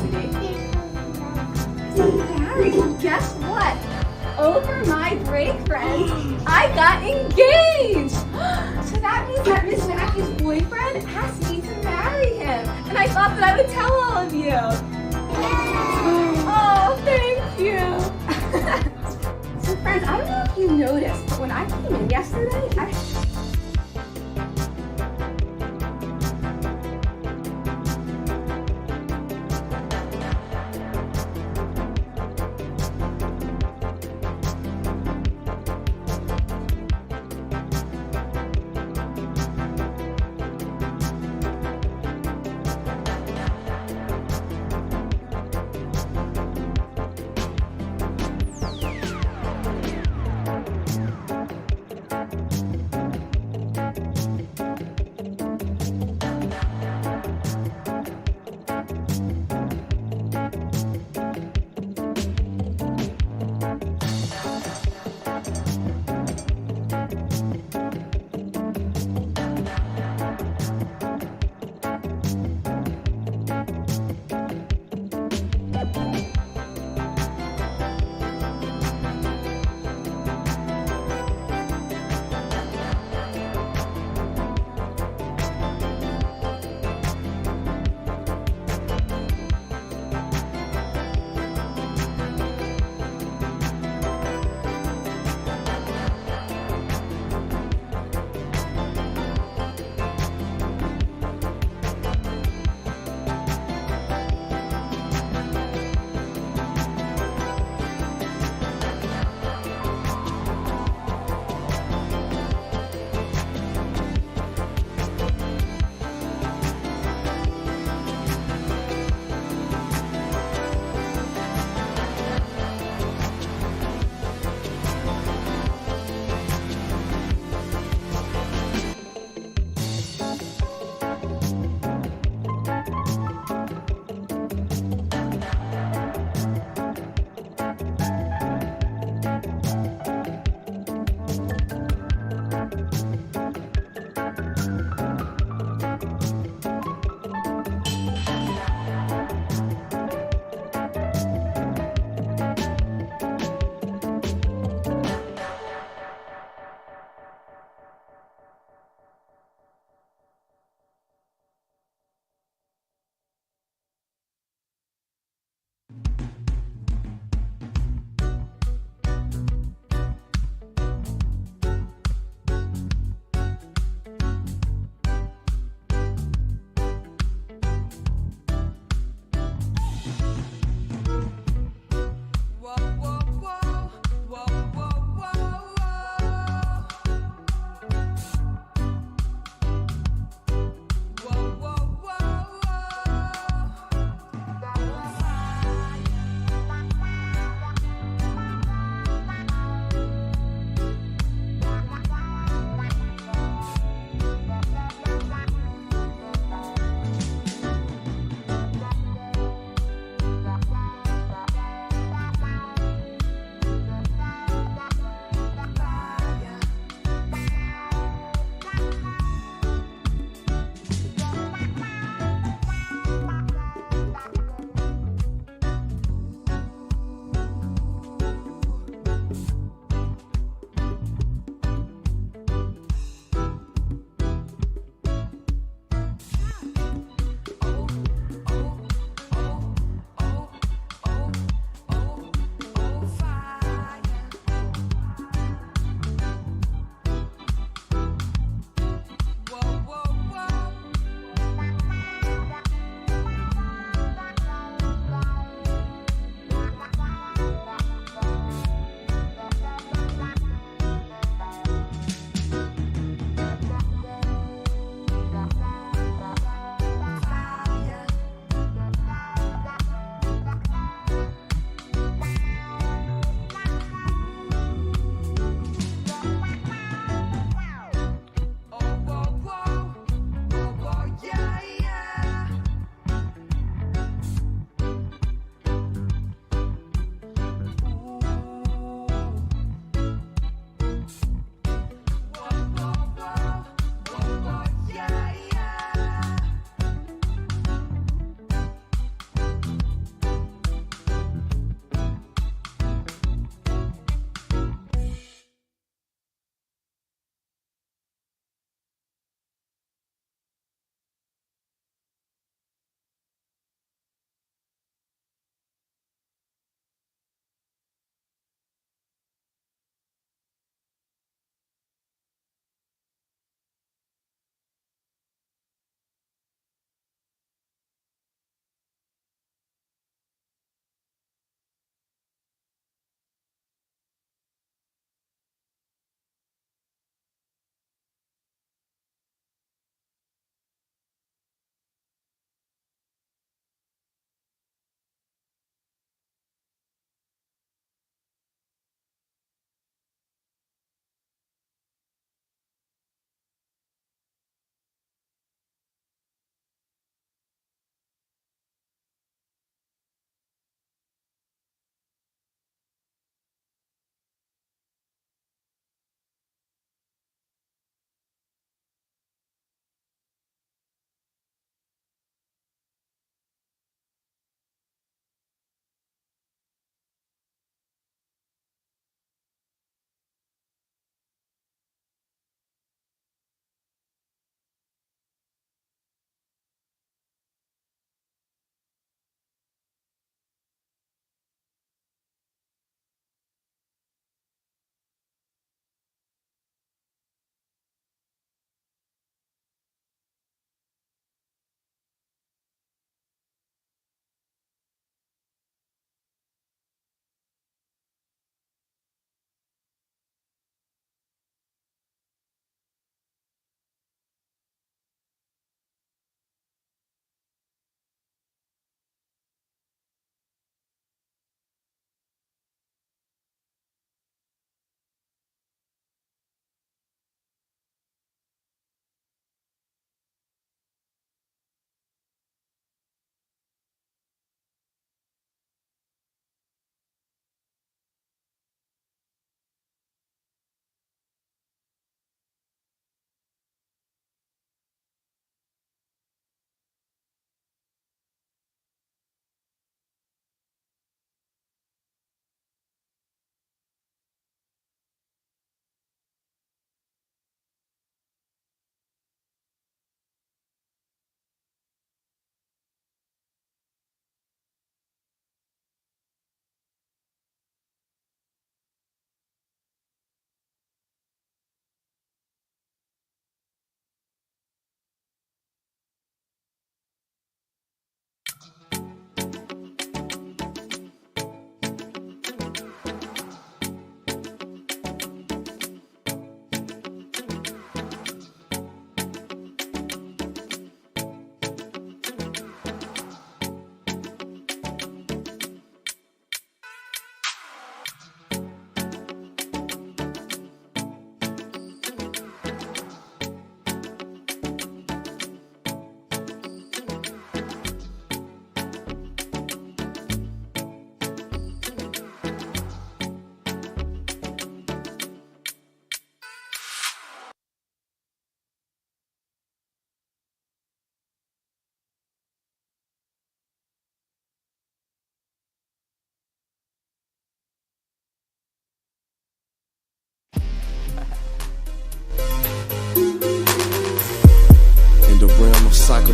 sweetie? Married. Guess what? Over my break, friends, I got engaged! So that means that Miss Mackey's boyfriend asked me to marry him. And I thought that I would tell all of you. Oh, thank you. So friends, I don't know if you noticed, but when I came in yesterday,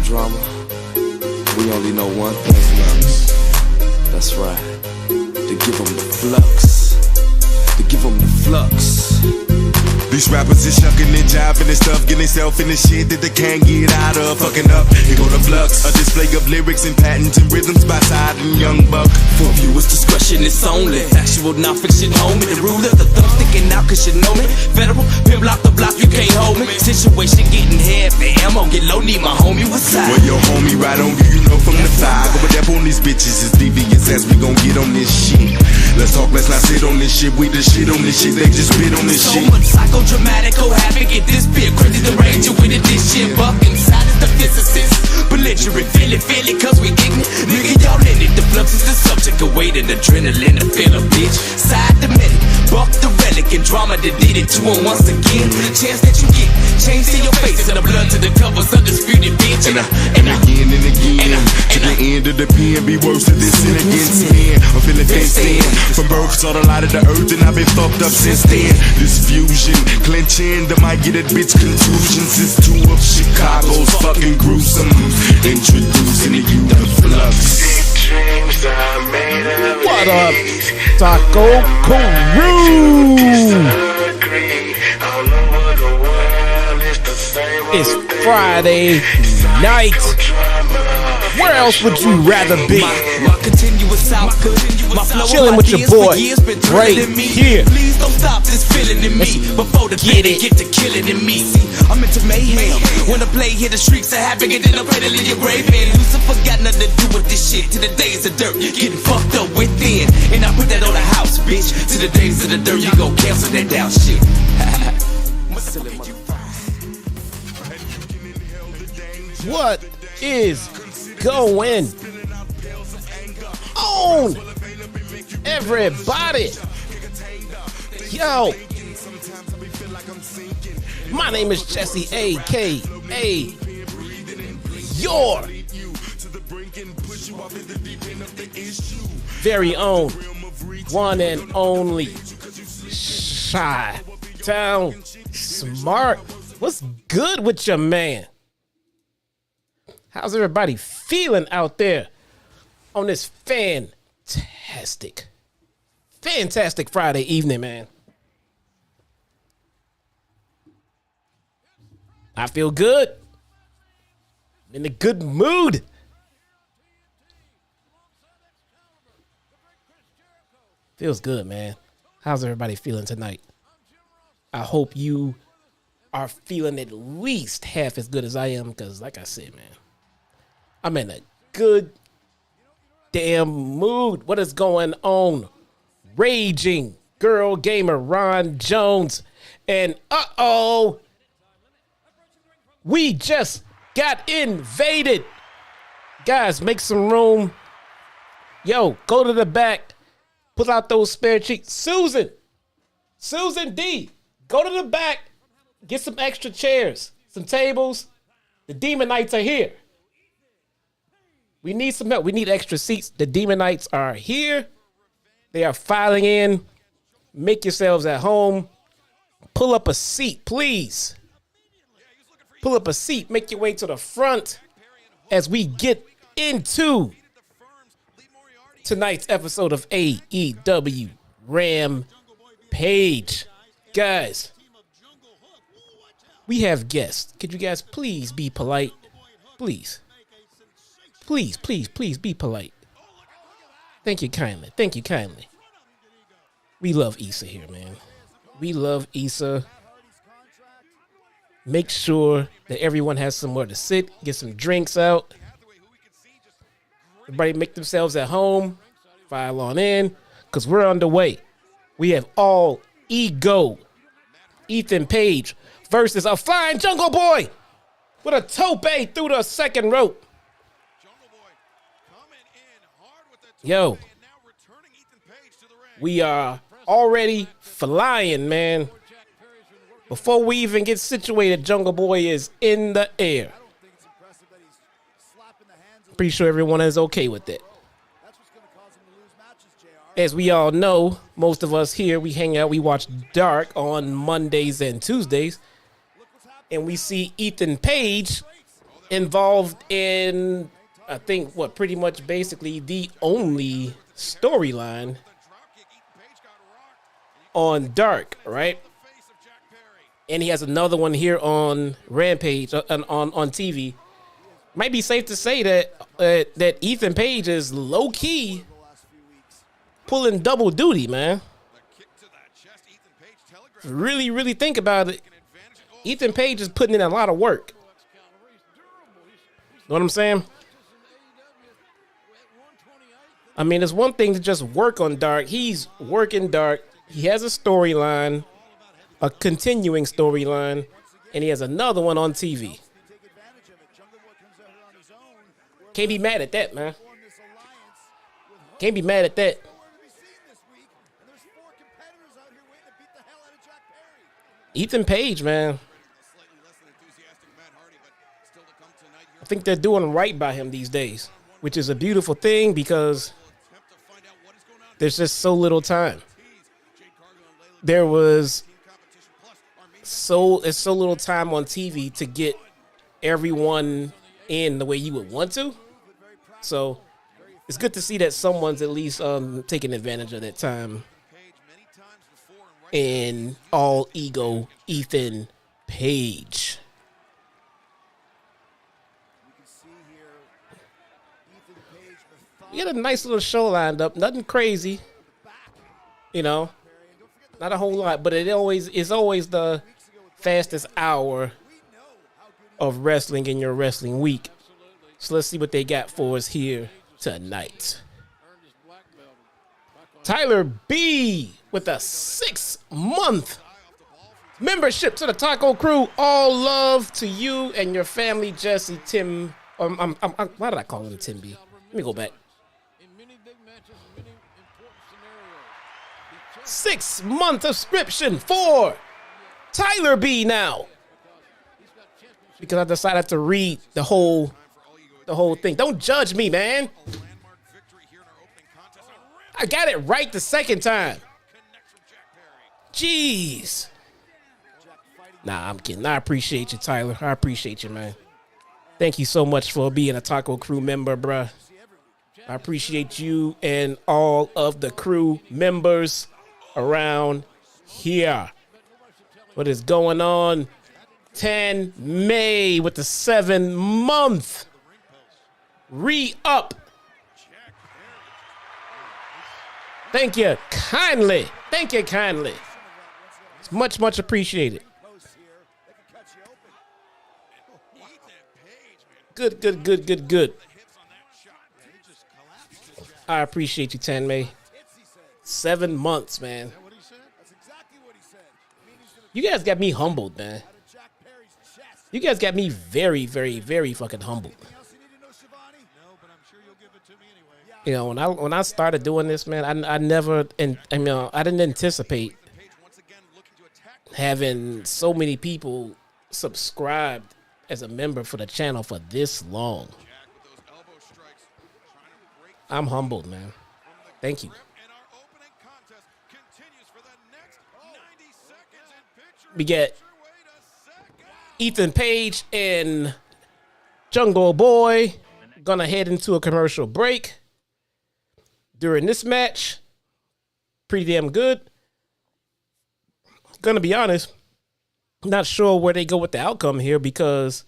Psychodrama. We only know one thing, Flux. That's right. To give them the flux. To give them the flux. These rappers is shucking and jiving and stuff, getting themselves in the shit that they can't get out of. Fucking up, here go the Flux. A display of lyrics and patents and rhythms by Side and Young Buck. For viewers' discretion, it's only factual, non-fiction, homie. The ruler, the thumb sticking out, cause you know me. Federal, pimp lock the block, you can't hold me. Situation getting heavy, ammo get low, need my homie with side. Well, your homie right on you know from the fire. Go up on these bitches, it's devious as we gon' get on this shit. Let's talk, let's not sit on this shit. We the shit on this shit, they just spit on this shit. So much psychodramatic, havoc, get this bit crazy, the range you with it, this shit. Buck inside is the physicist. Belligerent, feel it, cause we ignorant. Nigga, y'all in it, the flux is the subject of weight and adrenaline to feel a bitch. Side the medic, buck the relic, and drama that did it to him once again. Chance that you get, change to your face, and the blood to the covers, undisputed bitch. And again, to the end of the pen, be worse than this sin against men. I'm feeling fenced in. From birth, saw the light of the earth, and I've been fucked up since then. This fusion, clenching, that might get that bitch contusions. It's two of Chicago's fucking gruesome. Introducing to you the Flux. What up, Taco Crew? It's Friday night. Where else would you rather be? Chilling with your boy right here. Please don't stop this feeling in me before the get it. Get to killing in me. See, I'm into mayhem. When the play hit the streets of havoc, and then I'm ready to leave your grave in. Lucifer got nothing to do with this shit. To the days of dirt, getting fucked up within. And I put that on the house, bitch. To the days of the dirt, you gon' cancel that down shit. What is going on, everybody? Yo, my name is Jesse, a.k.a. your very own, one and only Chitown Smark. What's good with your man? How's everybody feeling out there on this fantastic Friday evening, man? I feel good. I'm in a good mood. Feels good, man. How's everybody feeling tonight? I hope you are feeling at least half as good as I am, because like I said, man, I'm in a good damn mood. What is going on? Raging Girl Gamer Ron Jones. And we just got invaded. Guys, make some room. Yo, go to the back. Pull out those spare cheeks. Susan D, go to the back. Get some extra chairs, some tables. The Demon Knights are here. We need some help. We need extra seats. The Demon Knights are here. They are filing in. Make yourselves at home. Pull up a seat, please. Pull up a seat. Make your way to the front as we get into tonight's episode of AEW Rampage. Guys, we have guests. Could you guys please be polite? Please. Please be polite. Thank you kindly. We love Issa here, man. We love Issa. Make sure that everyone has somewhere to sit. Get some drinks out. Everybody make themselves at home. File on in, because we're on the way. We have All Ego Ethan Page versus a flying Jungle Boy with a tope through the second rope. Yo, we are already flying, man. Before we even get situated, Jungle Boy is in the air. Pretty sure everyone is okay with it. As we all know, most of us here, we hang out, we watch Dark on Mondays and Tuesdays. And we see Ethan Page involved in, I think, pretty much basically the only storyline on Dark, right? And he has another one here on Rampage, on TV. Might be safe to say that Ethan Page is low key pulling double duty, man. Really, really think about it. Ethan Page is putting in a lot of work. Know what I'm saying? I mean, it's one thing to just work on Dark. He's working Dark. He has a storyline, a continuing storyline, and he has another one on TV. Can't be mad at that, man. Can't be mad at that. Ethan Page, man. I think they're doing right by him these days, which is a beautiful thing because there's just so little time. There was so little time on TV to get everyone in the way you would want to. So it's good to see that someone's at least taking advantage of that time. And all ego Ethan Page. We got a nice little show lined up. Nothing crazy, you know. Not a whole lot, but it's always the fastest hour of wrestling in your wrestling week. So let's see what they got for us here tonight. Tyler B with a 6-month membership to the Taco Crew. All love to you and your family, Jesse, Tim. Why did I call him Tim B? Let me go back. 6-month subscription for Tyler B now. Because I decided to read the whole thing. Don't judge me, man. I got it right the second time. Jeez. Nah, I'm kidding. I appreciate you, Tyler. I appreciate you, man. Thank you so much for being a Taco Crew member, bruh. I appreciate you and all of the crew members around here. What is going on? 10 May with the 7-month re-up. Thank you kindly. Thank you kindly. It's much, much appreciated. Good. I appreciate you, 10 May. 7 months, man. You guys got me humbled, man. You guys got me very, very, very fucking humbled. You know, when I started doing this, man, I didn't anticipate having so many people subscribed as a member for the channel for this long. I'm humbled, man. Thank you. We get Ethan Page and Jungle Boy gonna head into a commercial break. During this match, pretty damn good. Gonna be honest, not sure where they go with the outcome here because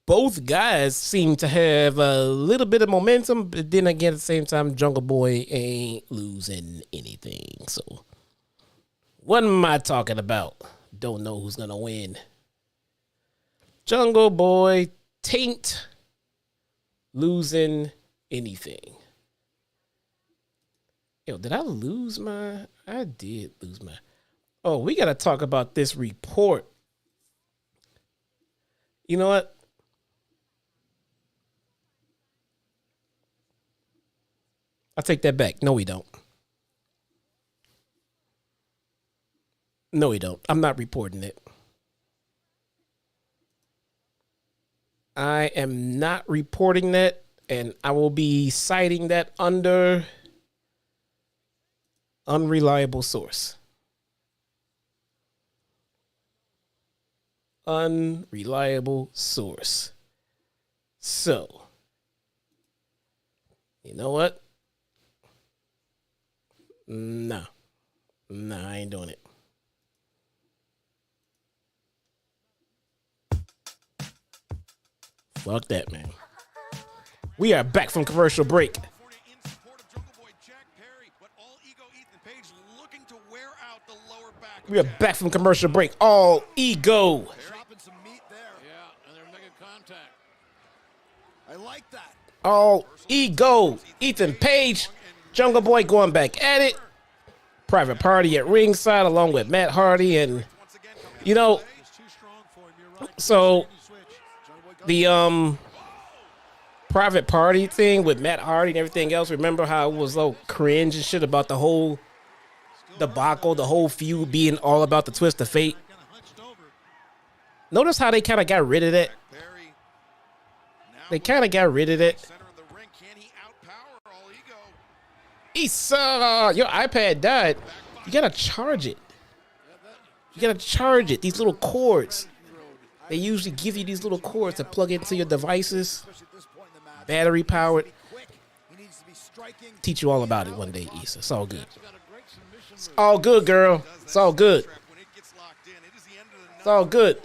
both guys seem to have a little bit of momentum, but then again, at the same time, Jungle Boy ain't losing anything. So, what am I talking about? Don't know who's gonna win. Jungle Boy taint losing anything. Yo, did I lose my? I did lose my. Oh, we got to talk about this report. You know what? I'll take that back. No, we don't. No, we don't. I'm not reporting it. I am not reporting that, and I will be citing that under unreliable source. Unreliable source. So, you know what? No, I ain't doing it. Fuck that, man. We are back from commercial break. We are back from commercial break. All ego. Dropping some meat there. Yeah, and they're making contact. I like that. All ego. Ethan Page, Jungle Boy going back at it. Private Party at ringside along with Matt Hardy. And, you know, so the Private Party thing with Matt Hardy and everything else, remember how it was so cringe and shit about the whole debacle, the whole feud being all about the twist of fate? Notice how they kind of got rid of that? They kind of got rid of it. Issa, your iPad died. You gotta charge it. You gotta charge it. These little cords. They usually give you these little cords to plug into your devices. Battery powered. Teach you all about it one day, Issa. It's all good. It's all good, girl. It's all good. It's all good.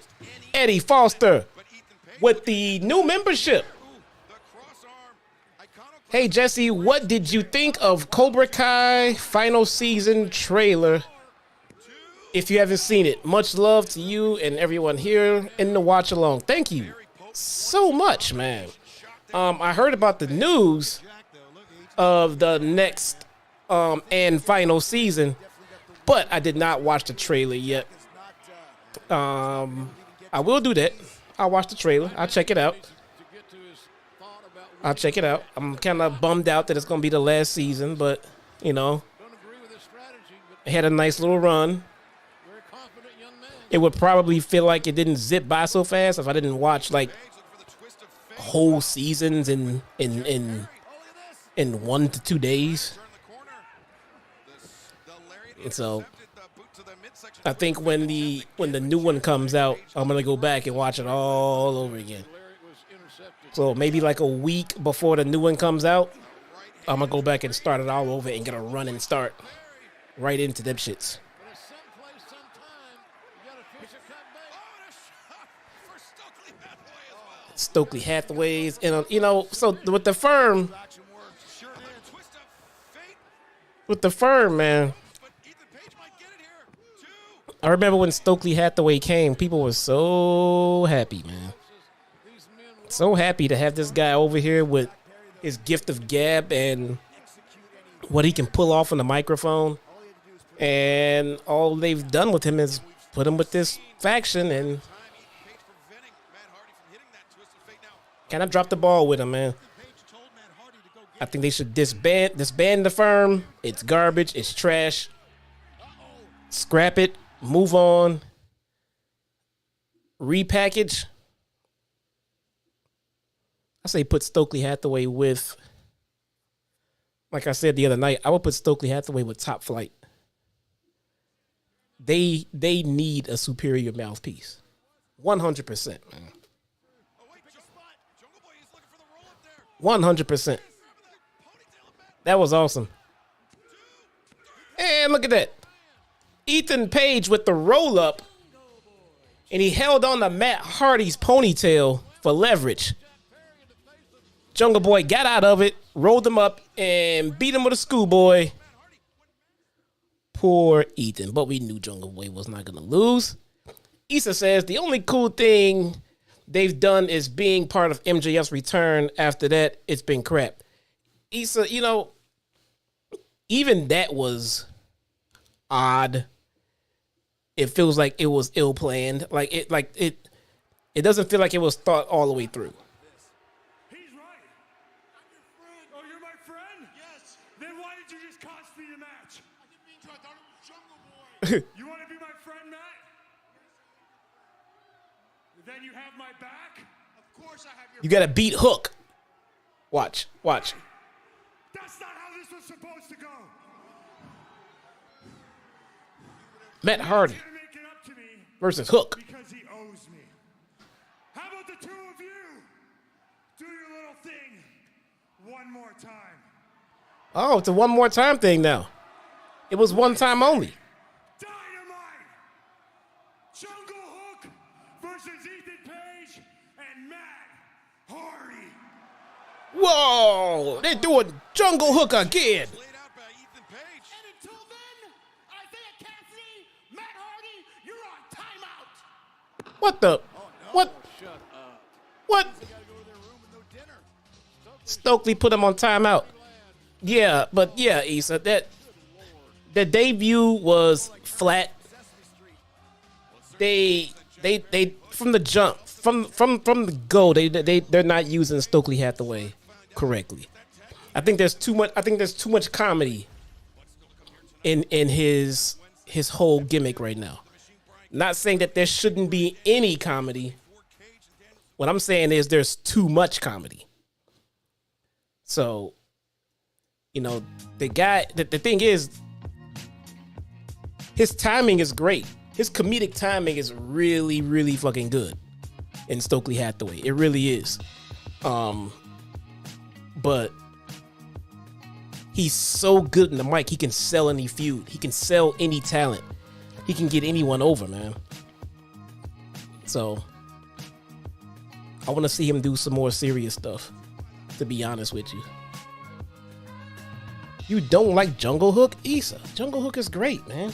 Eddie Foster with the new membership. Hey, Jesse, what did you think of Cobra Kai final season trailer? If you haven't seen it, much love to you and everyone here in the watch along. Thank you so much, man. I heard about the news of the next and final season, but I did not watch the trailer yet. I will do that. I'll watch the trailer. I'll check it out. I'm kind of bummed out that it's going to be the last season, but, you know, it had a nice little run. It would probably feel like it didn't zip by so fast if I didn't watch, like, whole seasons in 1 to 2 days. And so I think when the new one comes out, I'm going to go back and watch it all over again. So maybe like a week before the new one comes out, I'm going to go back and start it all over and get a running start right into them shits. Stokely Hathaway's, and you know, so with the firm, man, I remember when Stokely Hathaway came, people were so happy, man. So happy to have this guy over here with his gift of gab and what he can pull off on the microphone. And all they've done with him is put him with this faction and kind of dropped the ball with him, man. I think they should disband the firm. It's garbage. It's trash. Scrap it. Move on. Repackage. I say put Stokely Hathaway with, like I said the other night, I would put Stokely Hathaway with Top Flight. They need a superior mouthpiece. 100%, man. 100%. That was awesome. And look at that. Ethan Page with the roll-up. And he held on to Matt Hardy's ponytail for leverage. Jungle Boy got out of it, rolled him up, and beat him with a schoolboy. Poor Ethan. But we knew Jungle Boy was not going to lose. Issa says the only cool thing they've done is being part of MJF's return. After that, it's been crap. Issa, you know, even that was odd. It feels like it was ill-planned. It doesn't feel like it was thought all the way through. He's right. Oh, you're my friend? Yes. Then why did you just cost me the match? I didn't mean to. I thought it was Jungle Boy. You want to be my friend, Matt? Then you have my back? Of course I have your You got to beat Hook. Watch. That's not how this was supposed to go. Matt Hardy versus Hook. Because he owes me. How about the two of you? Do your little thing one more time. Oh, it's a one more time thing now. It was one time only. Dynamite! Jungle Hook versus Ethan Page and Matt Hardy. Whoa, they're doing Jungle Hook again. Laid out by Ethan Page. And until then, Isaiah Cassidy, Matt Hardy, you're on timeout. What the? What? Shut up. What? They gotta go to their room with no dinner. Stokely put him on timeout. Yeah, but yeah, Issa, that debut was flat. They from the jump, from the go, they're not using Stokely Hathaway correctly. I think there's too much comedy in his whole gimmick right now. Not saying that there shouldn't be any comedy. What I'm saying is there's too much comedy. So, you know, the thing is, his timing is great. His comedic timing is really, really fucking good in Stokely Hathaway. It really is. But he's so good in the mic. He can sell any feud. He can sell any talent. He can get anyone over, man. So I want to see him do some more serious stuff, to be honest with you. You don't like Jungle Hook? Issa, Jungle Hook is great, man.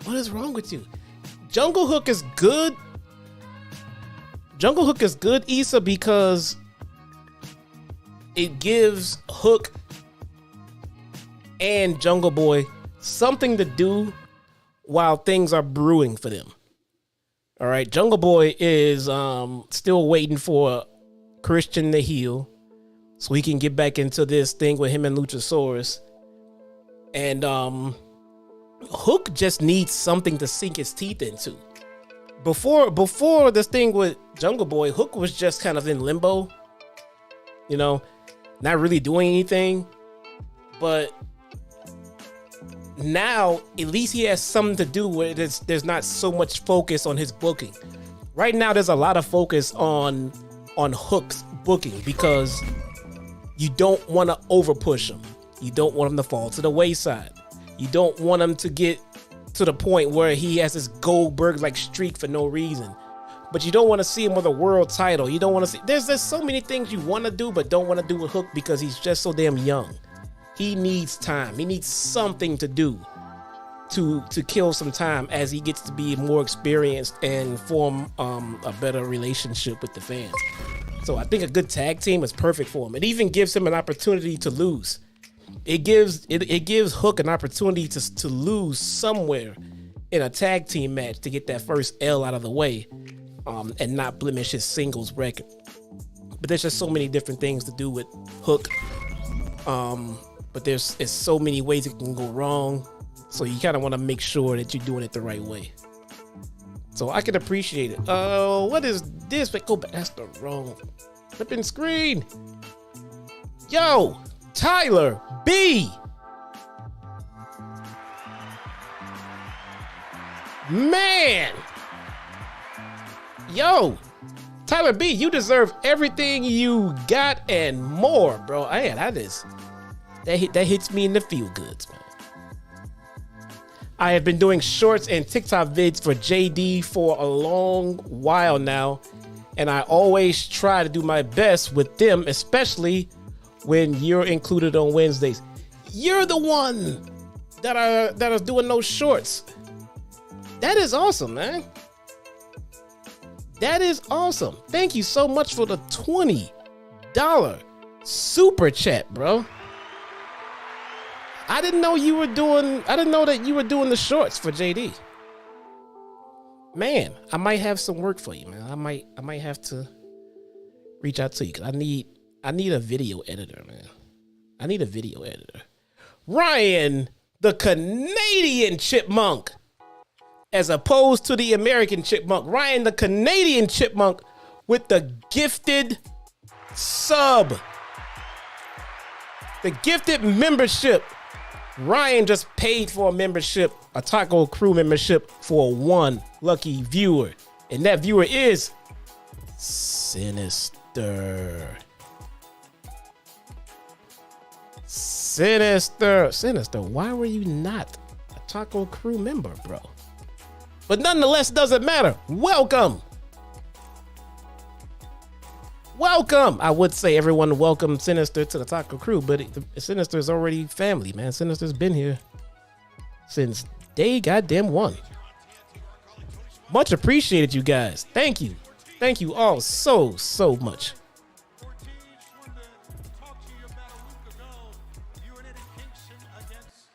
What is wrong with you? Jungle Hook is good. Jungle Hook is good, Issa, because it gives Hook and Jungle Boy something to do while things are brewing for them. All right, Jungle Boy is still waiting for Christian to heal so he can get back into this thing with him and Luchasaurus. And Hook just needs something to sink his teeth into. Before this thing with Jungle Boy, Hook was just kind of in limbo. You know, not really doing anything. But now, at least he has something to do where there's not so much focus on his booking. Right now, there's a lot of focus on Hook's booking because you don't want to overpush him. You don't want him to fall to the wayside. You don't want him to get to the point where he has this Goldberg-like streak for no reason. But you don't want to see him with a world title. You don't want to see... There's so many things you want to do but don't want to do with Hook because he's just so damn young. He needs time. He needs something to do to kill some time as he gets to be more experienced and form a better relationship with the fans. So I think a good tag team is perfect for him. It even gives him an opportunity to lose. It gives Hook an opportunity to lose somewhere in a tag team match to get that first L out of the way, and not blemish his singles record. But there's just so many different things to do with Hook. But there's so many ways it can go wrong. So you kind of want to make sure that you're doing it the right way. So I can appreciate it. What is this? Wait, go back. That's the wrong flipping screen. Yo, Tyler B. Man. Yo, Tyler B, you deserve everything you got and more, bro. Man, that hits me in the feel goods, man. I have been doing shorts and TikTok vids for JD for a long while now, and I always try to do my best with them, especially when you're included on Wednesdays. You're the one that are doing those shorts. That is awesome, man. That is awesome. Thank you so much for the $20 super chat, bro. I didn't know that you were doing the shorts for JD. Man, I might have some work for you, man. I might have to reach out to you because I need a video editor, man. I need a video editor. Ryan, the Canadian Chipmunk, as opposed to the American Chipmunk. Ryan, the Canadian Chipmunk, with the gifted sub. The gifted membership. Ryan just paid for a membership, a Taco Crew membership, for one lucky viewer. And that viewer is Sinister. Sinister, why were you not a Taco Crew member, bro? But nonetheless, doesn't matter. Welcome. I would say everyone welcome Sinister to the Taco Crew, but Sinister is already family, man. Sinister's been here since day goddamn one. Much appreciated, you guys. Thank you. Thank you all so much. You and Eddie Kingston against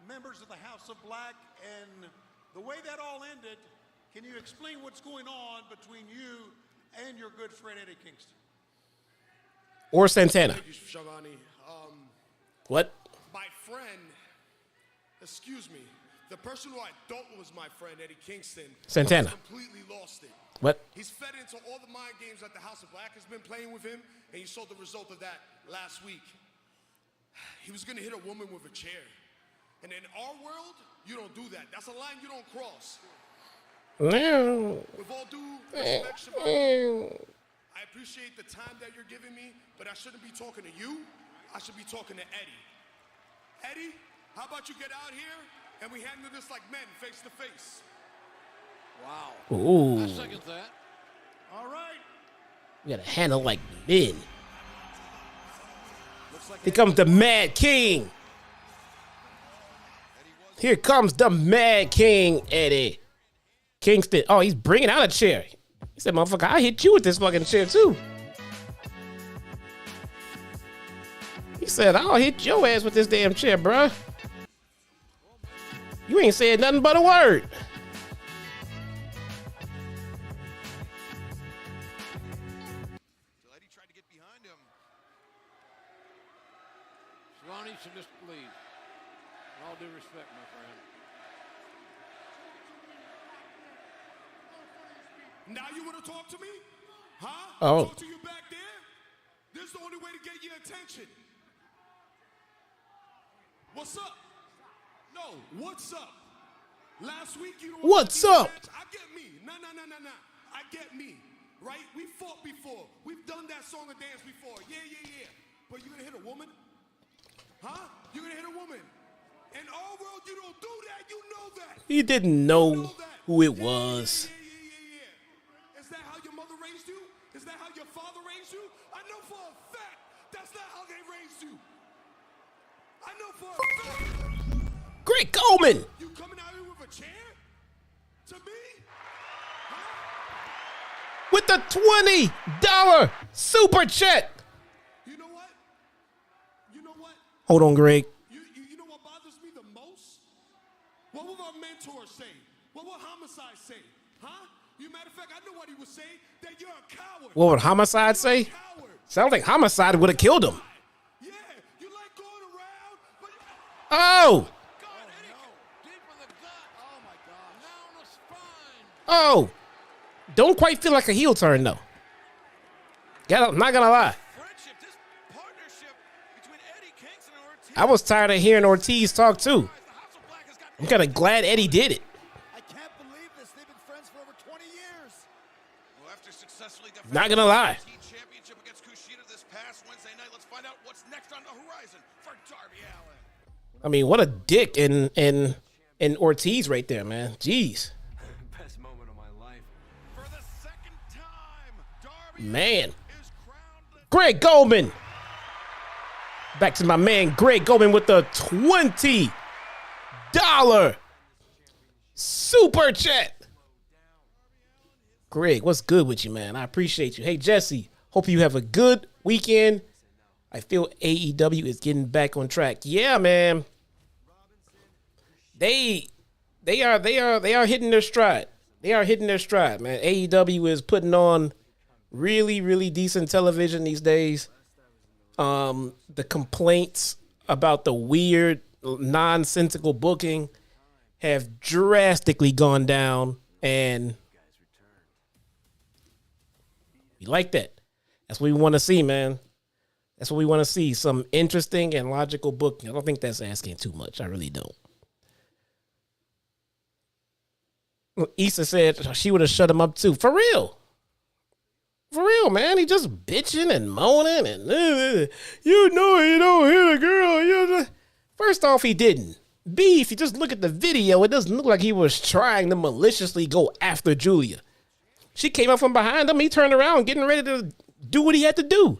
members of the House of Black, and the way that all ended, can you explain what's going on between you and your good friend Eddie Kingston? Or Santana. Thank you, Shagani. What? My friend, excuse me, the person who I thought was my friend, Eddie Kingston, Santana. completely lost it. What? He's fed into all the mind games that the House of Black has been playing with him, and you saw the result of that last week. He was going to hit a woman with a chair. And in our world, you don't do that. That's a line you don't cross. No. With all due respect, Shagani, I appreciate the time that you're giving me, but I shouldn't be talking to you. I should be talking to Eddie. Eddie, how about you get out here and we handle this like men, face to face? Wow. Ooh. I second that. All right. We gotta handle like men. Here comes the Mad King. Here comes the Mad King, Eddie Kingston. Oh, he's bringing out a chair. He said, motherfucker, I hit you with this fucking chair too. He said, I'll hit your ass with this damn chair, bruh. You ain't said nothing but a word. Eddie tried to get behind him. Shivani should just leave. In all due respect, my friend. Now you want to talk to me? Huh? Oh. Talk to you back there? This is the only way to get your attention. What's up? No, what's up? Last week you don't What's up? I get me. Nah. I get me. Right? We fought before. We've done that song and dance before. Yeah. But you gonna hit a woman? Huh? You gonna hit a woman? In our world, you don't do that. You know that. He didn't know who it was. Yeah. Is that how your mother raised you? Is that how your father raised you? I know for a fact that's not how they raised you. I know for a fact. Greg Coleman. You coming out here with a chair? To me? With the $20 super chat. You know what? Hold on, Greg. You know what bothers me the most? What will our mentors say? What will Homicide say? Huh? You matter of fact, I know what he would say, that you're a coward. What would Homicide say? Sounds like Homicide would have killed him. Yeah, you like going around, but Oh. God, Eddie, deep in the gut. Oh, my God. Now in the spine. Oh. Don't quite feel like a heel turn, though. Not gonna lie. Friendship, this partnership between Eddie Kingston and Ortiz. I was tired of hearing Ortiz talk, too. I'm kind of glad Eddie did it. I can't believe this. They've been friends for over 20 years. Well, after successfully defending Not gonna lie. the championship against Kushida this past Wednesday night, let's find out what's next on the horizon for Darby Allin. I mean, what a dick in Ortiz right there, man. Jeez. Best moment of my life. For the second time, Darby Man. is crowned the Greg Goldman. Back to my man Greg Goldman with the $20 super chat. Greg, what's good with you, man? I appreciate you. Hey, Jesse, hope you have a good weekend. I feel AEW is getting back on track. Yeah, man. They are hitting their stride. They are hitting their stride, man. AEW is putting on really, really decent television these days. The complaints about the weird, nonsensical booking have drastically gone down, and we like that. That's what we want to see, man. That's what we want to see. Some interesting and logical booking. I don't think that's asking too much. I really don't. Issa said she would have shut him up too. For real. For real, man. He just bitching and moaning and you know you don't hit a girl. First off, he didn't. B, if you just look at the video, it doesn't look like he was trying to maliciously go after Julia. She came up from behind him. He turned around, getting ready to do what he had to do.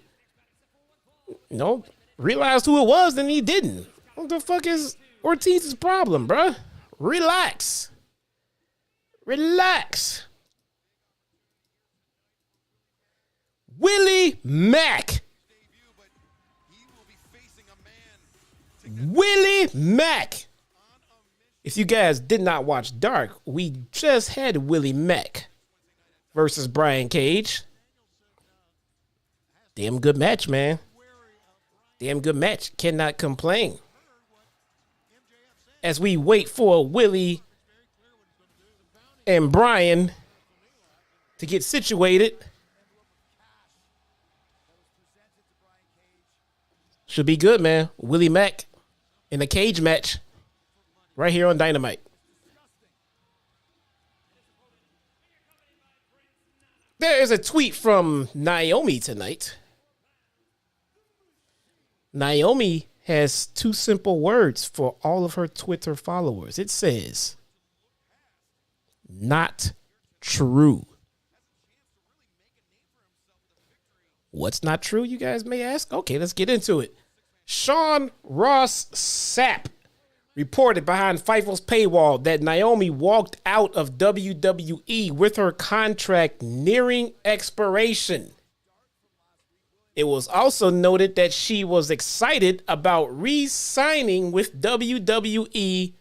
You know, realized who it was, then he didn't. What the fuck is Ortiz's problem, bruh? Relax. Relax. Willie Mack. Willie Mack. If you guys did not watch Dark, we just had Willie Mack versus Brian Cage. Damn good match, man. Damn good match. Cannot complain. As we wait for Willie and Brian to get situated. Should be good, man. Willie Mack in a cage match right here on Dynamite. There is a tweet from Naomi tonight. Naomi has two simple words for all of her Twitter followers. It says, not true. What's not true, you guys may ask? Okay, let's get into it. Sean Ross Sapp reported behind Fightful's paywall that Naomi walked out of WWE with her contract nearing expiration. It was also noted that she was excited about re-signing with WWE,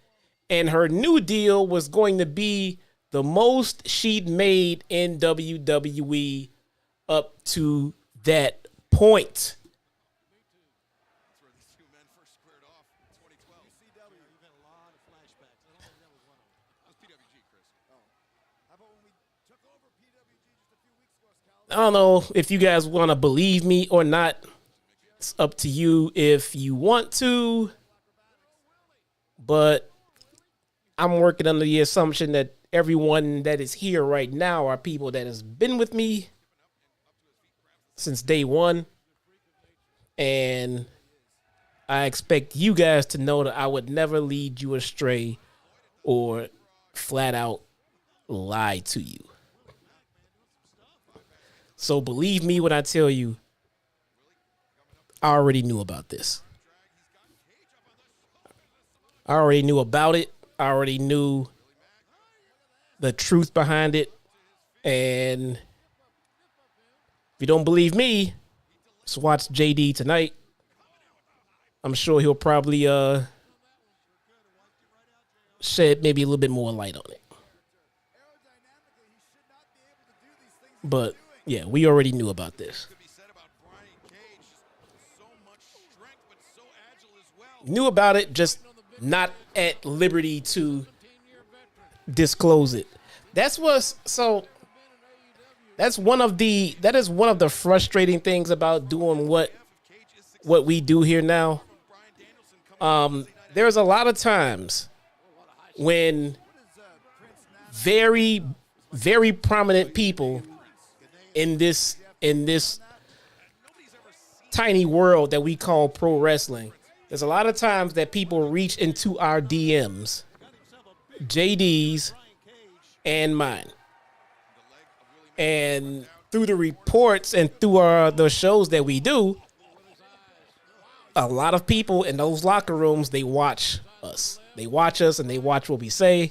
and her new deal was going to be the most she'd made in WWE up to that point. I don't know if you guys want to believe me or not. It's up to you if you want to. But I'm working under the assumption that everyone that is here right now are people that has been with me since day one. And I expect you guys to know that I would never lead you astray or flat out lie to you. So believe me when I tell you, I already knew about this. I already knew about it. I already knew the truth behind it. And if you don't believe me, just watch JD tonight. I'm sure he'll probably shed maybe a little bit more light on it. But yeah, we already knew about this. Knew about it, just not at liberty to disclose it. That is one of the frustrating things about doing what we do here now. There's a lot of times when very, very prominent people in this tiny world that we call pro wrestling, there's a lot of times that people reach into our DMs, JD's and mine. And through the reports and through the shows that we do, a lot of people in those locker rooms, they watch us. They watch us and they watch what we say.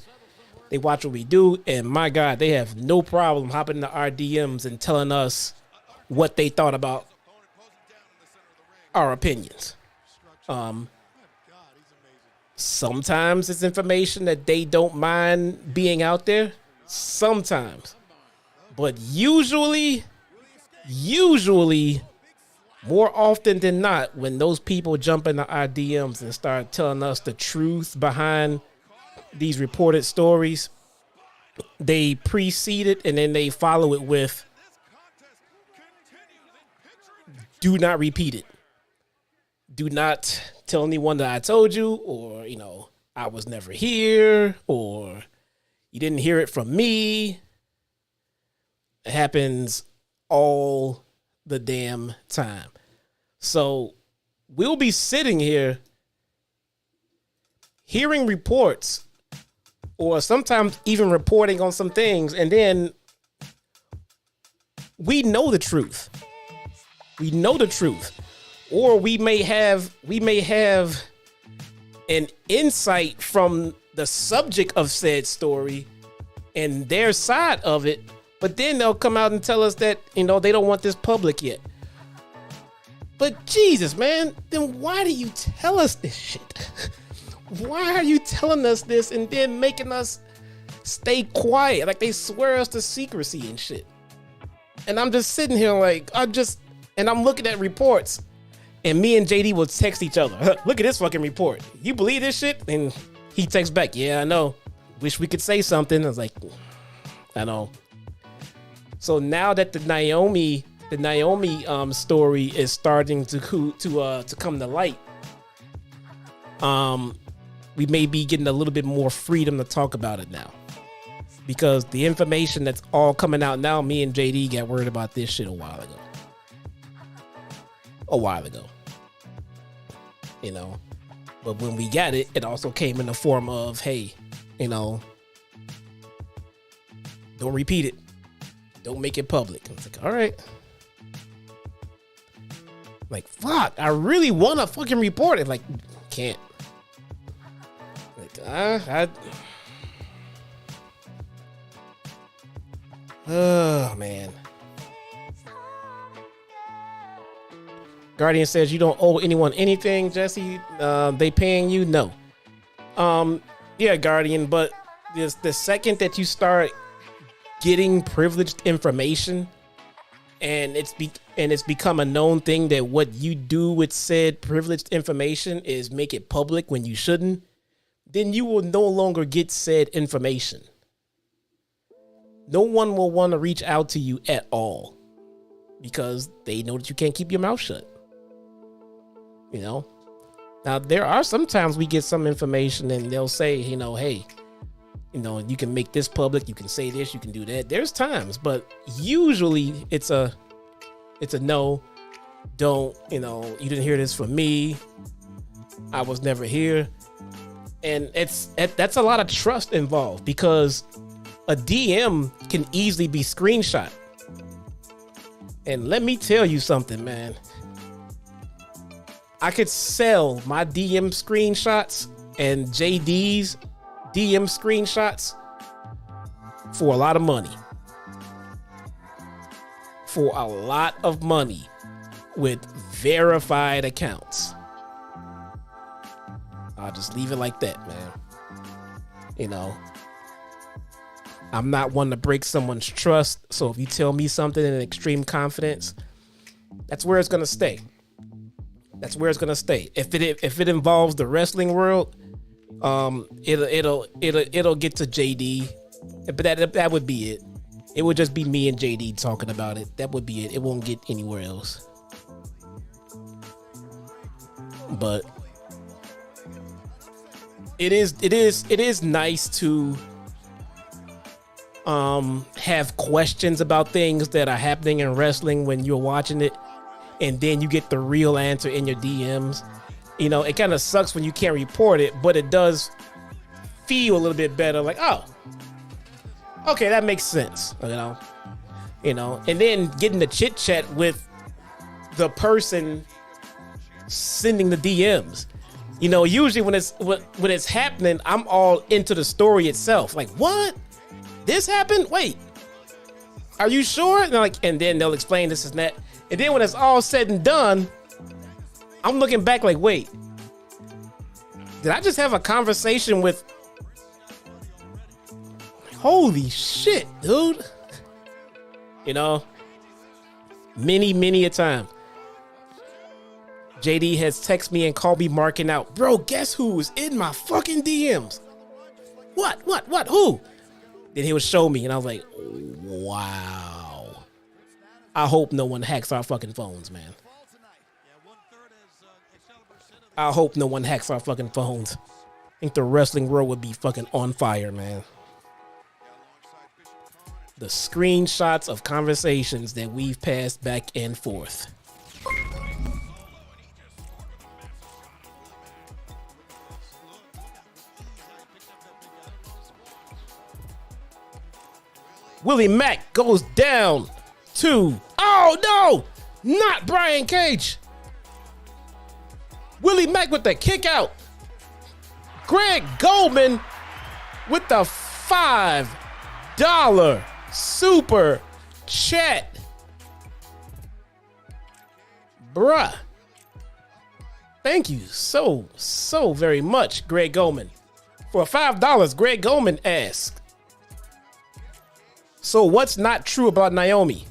They watch what we do. And my God, they have no problem hopping into our DMs and telling us what they thought about our opinions. Sometimes it's information that they don't mind being out there. Sometimes. But usually, more often than not, when those people jump into our DMs and start telling us the truth behind these reported stories, they precede it and then they follow it with, do not repeat it. Do not tell anyone that I told you, or, I was never here, or you didn't hear it from me. It happens all the damn time. So we'll be sitting here hearing reports or sometimes even reporting on some things, and then we know the truth. We know the truth. Or we may have an insight from the subject of said story and their side of it, but then they'll come out and tell us that, they don't want this public yet. But Jesus, man, then why do you tell us this shit? Why are you telling us this and then making us stay quiet? Like they swear us to secrecy and shit. And I'm just sitting here like, and I'm looking at reports, and me and JD will text each other. Look at this fucking report. You believe this shit? And he texts back, yeah, I know. Wish we could say something. I was like, I know. So now that the Naomi story is starting to come to light, we may be getting a little bit more freedom to talk about it now. Because the information that's all coming out now, me and JD got worried about this shit a while ago. But when we got it, it also came in the form of, hey, don't repeat it. Don't make it public. I was like, all right. Like, fuck, I really want to fucking report it. Like, can't. Like, oh, man. Guardian says you don't owe anyone anything, Jesse. They paying you? No. Yeah, Guardian, but the second that you start getting privileged information and it's become a known thing that what you do with said privileged information is make it public when you shouldn't, then you will no longer get said information. No one will want to reach out to you at all because they know that you can't keep your mouth shut. Now there are sometimes we get some information and they'll say, hey, you can make this public, you can say this, you can do that. There's times, but usually it's a no, don't, you didn't hear this from me. I was never here. And that's a lot of trust involved because a DM can easily be screenshot. And let me tell you something, man. I could sell my DM screenshots and JD's DM screenshots for a lot of money. For a lot of money with verified accounts. I'll just leave it like that, man. I'm not one to break someone's trust. So if you tell me something in extreme confidence, that's where it's going to stay. That's where it's going to stay. If it involves the wrestling world, it'll get to JD, but that would be it. It would just be me and JD talking about it. That would be it. It won't get anywhere else. But it is nice to have questions about things that are happening in wrestling when you're watching it, and then you get the real answer in your DMs. It kind of sucks when you can't report it, but it does feel a little bit better. Like, oh, okay, that makes sense. And then getting the chit chat with the person sending the DMs. Usually when it's happening, I'm all into the story itself. Like, what? This happened? Wait, are you sure? And then they'll explain this and that. And then when it's all said and done, I'm looking back like, wait, did I just have a conversation with? Holy shit, dude. Many a time. JD has texted me and called me marking out, bro, guess who was in my fucking DMs? What, who? Then he would show me and I was like, wow. I hope no one hacks our fucking phones, man. I hope no one hacks our fucking phones. I think the wrestling world would be fucking on fire, man. the screenshots of conversations that we've passed back and forth. Willie Mack goes down to, oh no, not Brian Cage. Willie Mack with the kick out. Greg Goldman with the $5 super chat. Bruh. Thank you so very much, Greg Goldman. For $5, Greg Goldman asked, so what's not true about Naomi?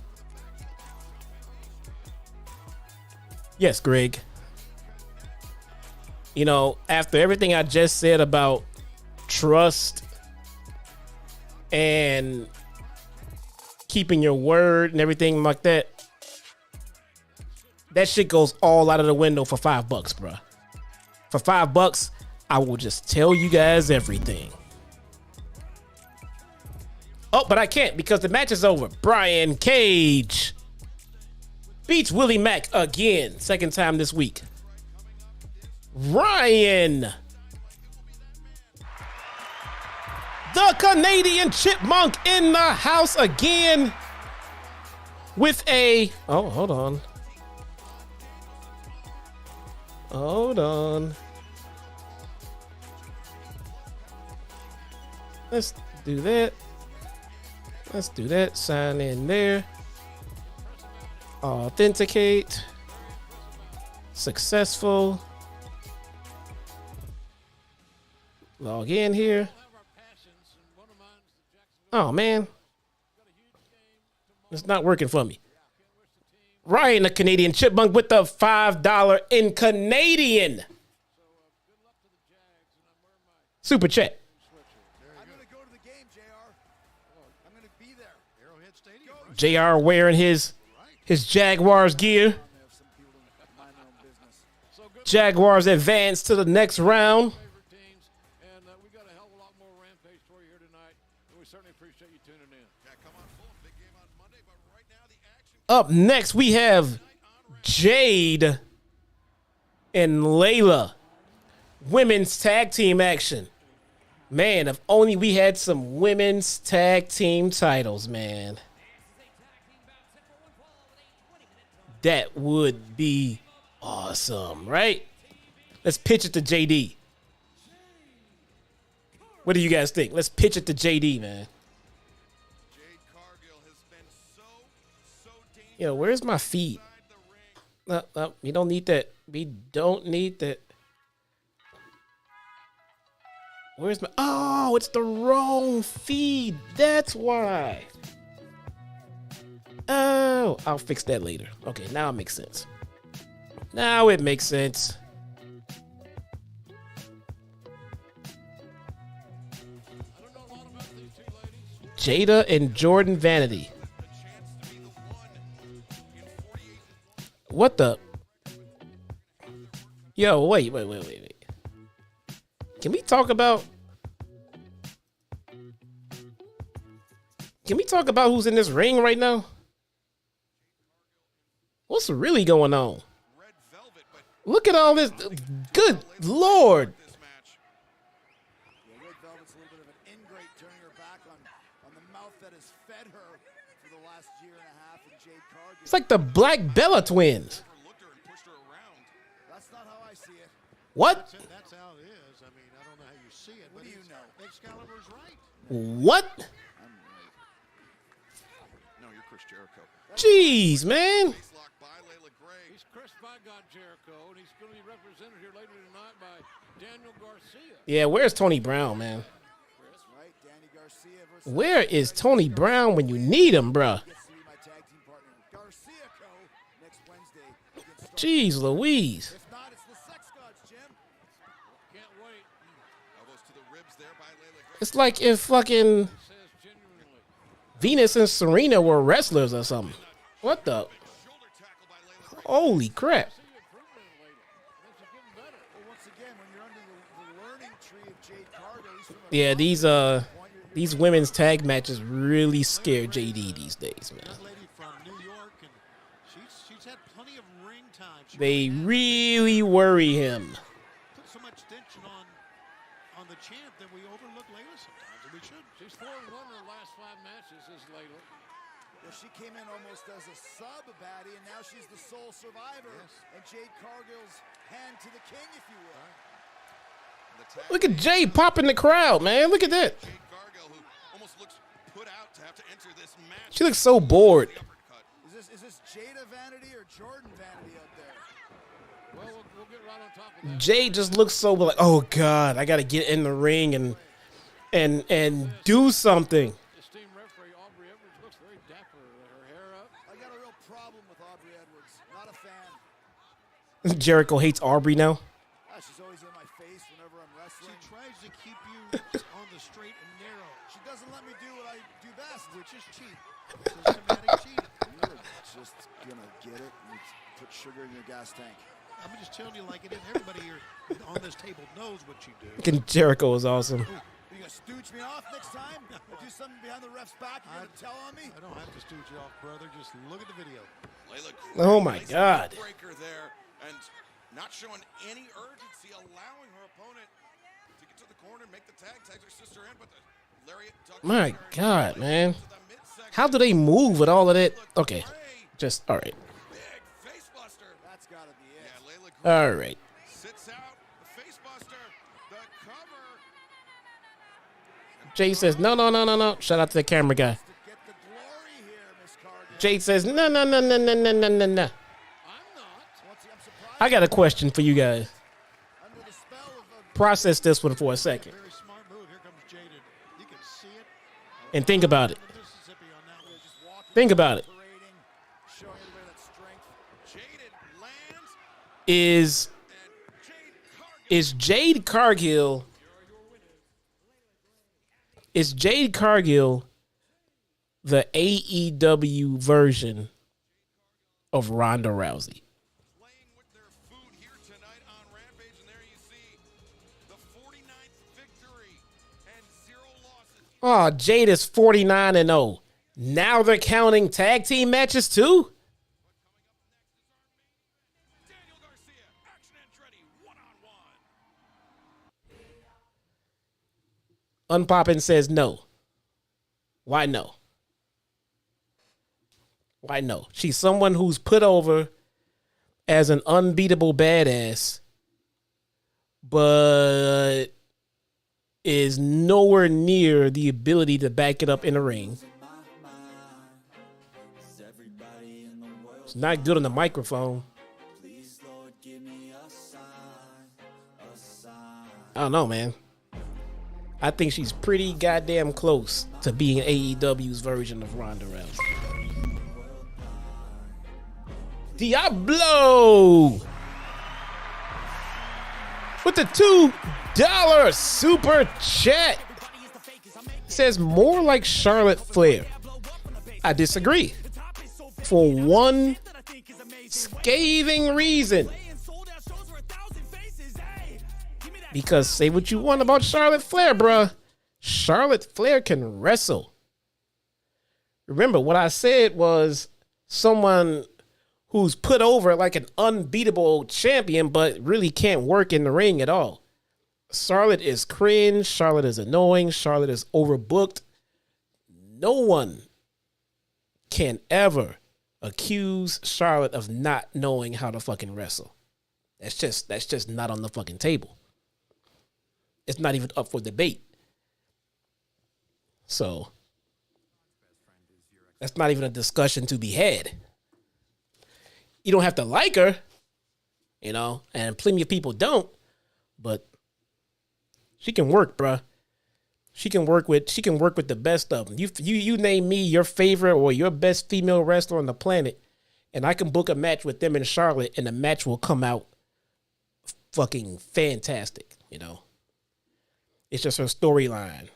Yes, Greg. You know, after everything I just said about trust and keeping your word and everything like that, that shit goes all out of the window for $5, bruh. For $5, I will just tell you guys everything. Oh, but I can't because the match is over. Brian Cage beats Willie Mack again. Second time this week. Ryan, the Canadian Chipmunk, in the house again with a... Oh, hold on. Hold on. Let's do that. Let's do that. Sign in there. Authenticate. Successful. Log in here. Oh, man. It's not working for me. Ryan, the Canadian Chipmunk, with the $5 in Canadian super chat. JR wearing his Jaguars gear. Jaguars advance to the next round. We got a hell of a lot more Rampage for you here tonight, and we certainly appreciate you tuning in. Yeah, come on, full big game on Monday, but right now the action. Up next, we have Jade and Leila. Women's tag team action. Man, if only we had some women's tag team titles, man. That would be awesome, right? Let's pitch it to JD. What do you guys think? Let's pitch it to JD, man. Jade Cargill has been so dangerous. Yo, where's my feed? No, we don't need that. We don't need that. Where's my... Oh, it's the wrong feed. That's why. Oh, I'll fix that later. Okay, now it makes sense. Now it makes sense. Jada and Jordan Vanity. What the? Yo, wait. Can we talk about who's in this ring right now? What's really going on? Look at all this. Good Lord. Red Velvet's a little bit of an ingrate, turning her back on the mouth that has fed her for the last year and a half. And Jade Cargill. It's like the Black Bella twins. That's not how I see it. What? That's how it is. I mean, I don't know how you see it. What do you know? Excalibur's right. What? No, you're Chris Jericho. Jeez, man. He's Chris Bygod Jericho, and he's going to be represented here later tonight by Daniel Garcia. Yeah, where's Tony Brown, man? Right, Danny Garcia versus Where is Tony Brown when you need him, bruh? gets to be my tag team partner, Garcia Co. next Wednesday against Jeez Louise. If not, it's the Sex Gods, Jim. Can't wait. Elbows to the ribs there by Leila. It's like if fucking Says genuinely. Venus and Serena were wrestlers or something. What the? Shoulder tackle by Leila. Holy crap. better. Well, once again, when you're under the learning tree of Jade Cargill, he's from a Yeah, these women's tag matches really scare JD these days, man. Young lady from New York, and she's had plenty of ring time. They really worry him. Put so much tension on the champ that we overlook Leila sometimes, and we should. She's 4-1 in her last 5 matches, is Leila. Well, she came in almost as a sub baddie, and now she's the sole survivor. Yes. And Jade Cargill's hand to the king, if you will. Look at Jay popping the crowd, man. Look at that. Jade Cargill, who almost looks put out to have to enter this match. She looks so bored. Is this Jada Vanity or Jordan Vanity up there? Well, we'll get right on top of that. Jay just looks so like, oh God, I got to get in the ring and do something. Esteemed referee Aubrey Edwards looks very dapper. Her hair up. I got a real problem with Aubrey Edwards. Not a fan. Jericho hates Aubrey now. She's always in my face whenever I'm wrestling. She tries to keep you on the straight and narrow, She doesn't let me do what I do best. which is cheat. Systematic cheating. You're just gonna get it and put sugar in your gas tank. I'm just telling you like it is. Everybody here on this table knows what you do. Fucking Jericho is awesome. Are you gonna stooge me off next time? Or do something behind the ref's back? You're gonna tell on me? I don't have to stooge you off, brother. Just look at the video. Leila Oh my nice God. breaker there, and not showing any urgency, allowing her opponent to get to the corner, make the tag, tags her sister in, but the lariat ducks My her God, man. to the midsection. How do they move with all of that? Okay, just all right. Big face buster. That's gotta be it. Yeah, Leila All right. sits out the face buster, the cover. Jay says, no. Shout out to the camera guy. To get the glory here, Miss Cargill. Jay says, no. I'm not. I'm surprised I got a question for you guys. under the spell of Process this one for a second Very smart move. Here comes Jaded. You can see it. and think about it. Mississippi on that one. just walking, Think about it. parading, showing everybody that strength. Jaded lands, Is and Jade Cargill. is Jade Cargill the AEW version of Ronda Rousey? Playing with their food here tonight on Rampage, and there you see the 49th victory and 0 losses. Oh, Jade is 49-0. Now they're counting tag team matches too? Daniel Garcia, Action Andretti, one-on-one. Unpoppin' says no. Why no? Why no? She's someone who's put over as an unbeatable badass, but is nowhere near the ability to back it up in the ring. It's not good on the microphone. I don't know, man. I think she's pretty goddamn close to being AEW's version of Ronda Rousey. Diablo with the $2 super chat says more like Charlotte Flair. I disagree. For one scathing reason. Because say what you want about Charlotte Flair, bruh. Charlotte Flair can wrestle. Remember, what I said was someone who's put over like an unbeatable champion, but really can't work in the ring at all. Charlotte is cringe. Charlotte is annoying. Charlotte is overbooked. No one can ever accuse Charlotte of not knowing how to fucking wrestle. That's just not on the fucking table. It's not even up for debate. So that's not even a discussion to be had. You don't have to like her, you know, and plenty of people don't, but she can work, bruh. She can work with the best of them. You name me your favorite or your best female wrestler on the planet, and I can book a match with them in Charlotte, and the match will come out fucking fantastic, you know. It's just her storyline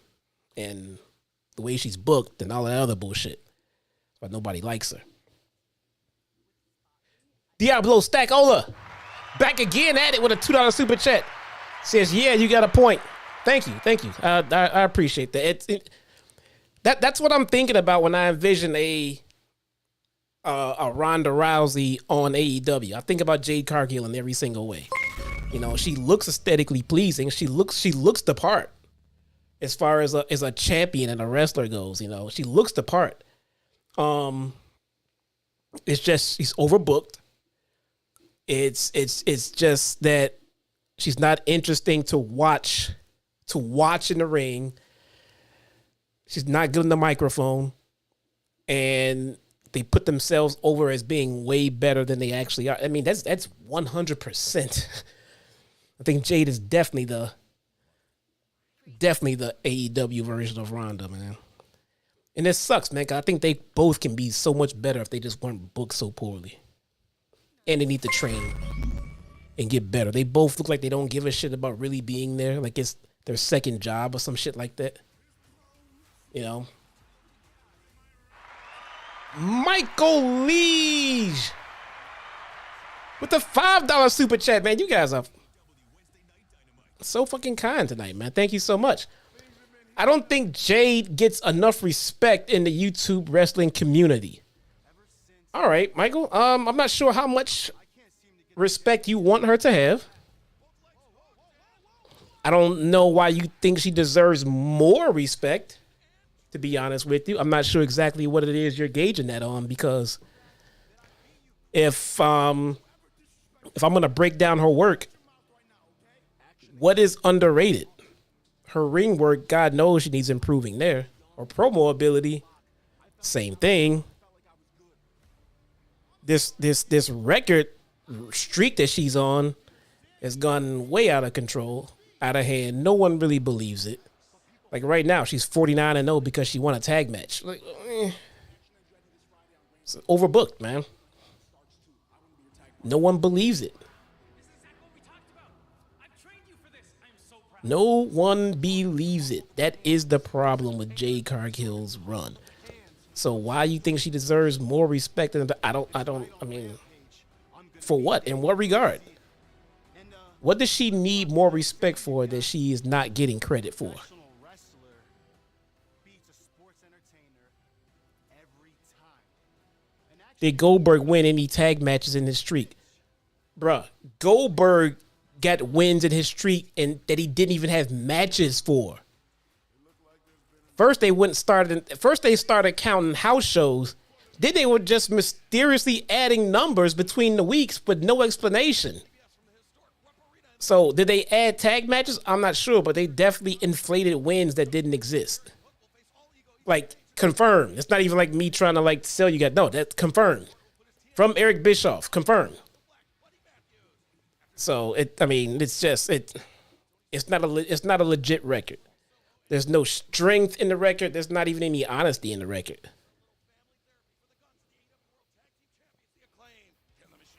and the way she's booked and all that other bullshit. But nobody likes her. Diablo Stackola. Back again at it with a $2 super chat. Says, yeah, you got a point. Thank you. I appreciate that. That's what I'm thinking about when I envision a Ronda Rousey on AEW. I think about Jade Cargill in every single way. You know, she looks aesthetically pleasing. She looks the part as far as a champion and a wrestler goes. You know, she looks the part. It's just she's overbooked. It's just that she's not interesting to watch in the ring. She's not good in the microphone, and they put themselves over as being way better than they actually are. I mean, that's 100%. I think Jade is definitely the AEW version of Ronda, man. And it sucks, man, 'cause I think they both can be so much better if they just weren't booked so poorly. And they need to train and get better. They both look like they don't give a shit about really being there. Like it's their second job or some shit like that. You know? Michael Liege with the $5 super chat, man. You guys are so fucking kind tonight, man. Thank you so much. I don't think Jade gets enough respect in the YouTube wrestling community. All right, Michael. I'm not sure how much respect you want her to have. I don't know why you think she deserves more respect, to be honest with you. I'm not sure exactly what it is you're gauging that on, because if I'm going to break down her work, what is underrated? Her ring work, God knows she needs improving there. Her promo ability, same thing. This record streak that she's on has gone way out of control, out of hand. No one really believes it. Like right now, she's 49-0 because she won a tag match. Like, it's overbooked, man. No one believes it. No one believes it. That is the problem with Jade Cargill's run. So why you think she deserves more respect than I mean, for what? In what regard? What does she need more respect for that she is not getting credit for? Did Goldberg win any tag matches in his streak? Bruh, Goldberg got wins in his streak and that he didn't even have matches for. First they started counting house shows. Then they were just mysteriously adding numbers between the weeks with no explanation. So did they add tag matches? I'm not sure, but they definitely inflated wins that didn't exist. Like, confirmed. It's not even like me trying to like sell you guys. No, that's confirmed. From Eric Bischoff, confirmed. So it's not a legit record. There's no strength in the record. There's not even any honesty in the record.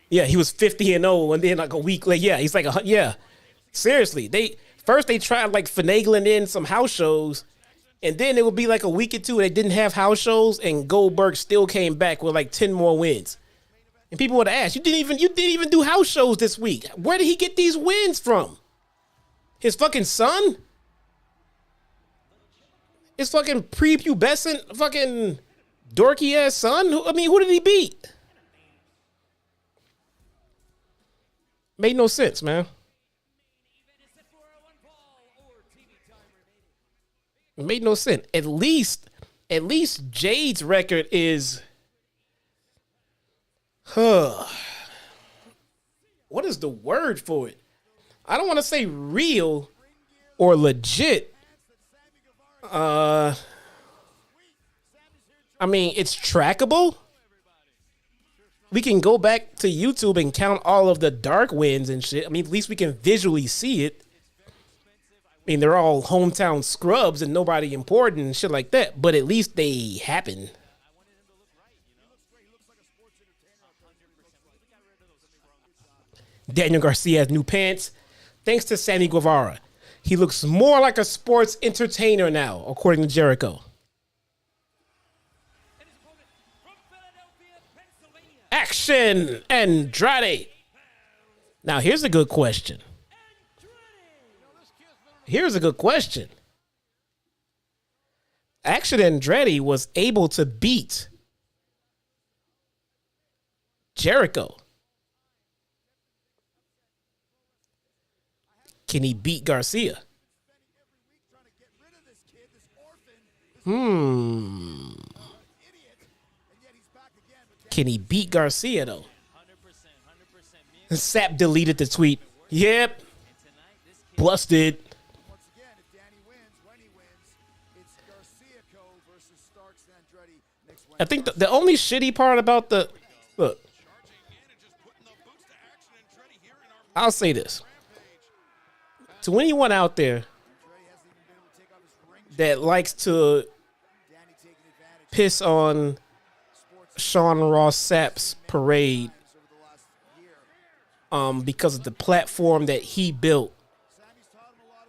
Yeah, he was 50-0, and then like a week later, yeah, he's like seriously, they tried like finagling in some house shows, and then it would be like a week or two they didn't have house shows, and Goldberg still came back with like 10 more wins. And people would ask, you didn't even do house shows this week. Where did he get these wins from? His fucking son? His fucking prepubescent, fucking dorky ass son? Who did he beat? Made no sense, man. It made no sense. At least Jade's record is, what is the word for it? I don't want to say real or legit. It's trackable. We can go back to YouTube and count all of the dark wins and shit. At least we can visually see it. They're all hometown scrubs and nobody important and shit like that, but at least they happen. Daniel Garcia has new pants. Thanks to Sammy Guevara. He looks more like a sports entertainer now, according to Jericho. Action! Andrade. Now, here's a good question. Action Andretti was able to beat Jericho. Can he beat Garcia? Can he beat Garcia, though? Sap deleted the tweet. Yep. Busted. I think the only shitty part about the... Look. I'll say this. To anyone out there that likes to piss on Sean Ross Sapp's parade because of the platform that he built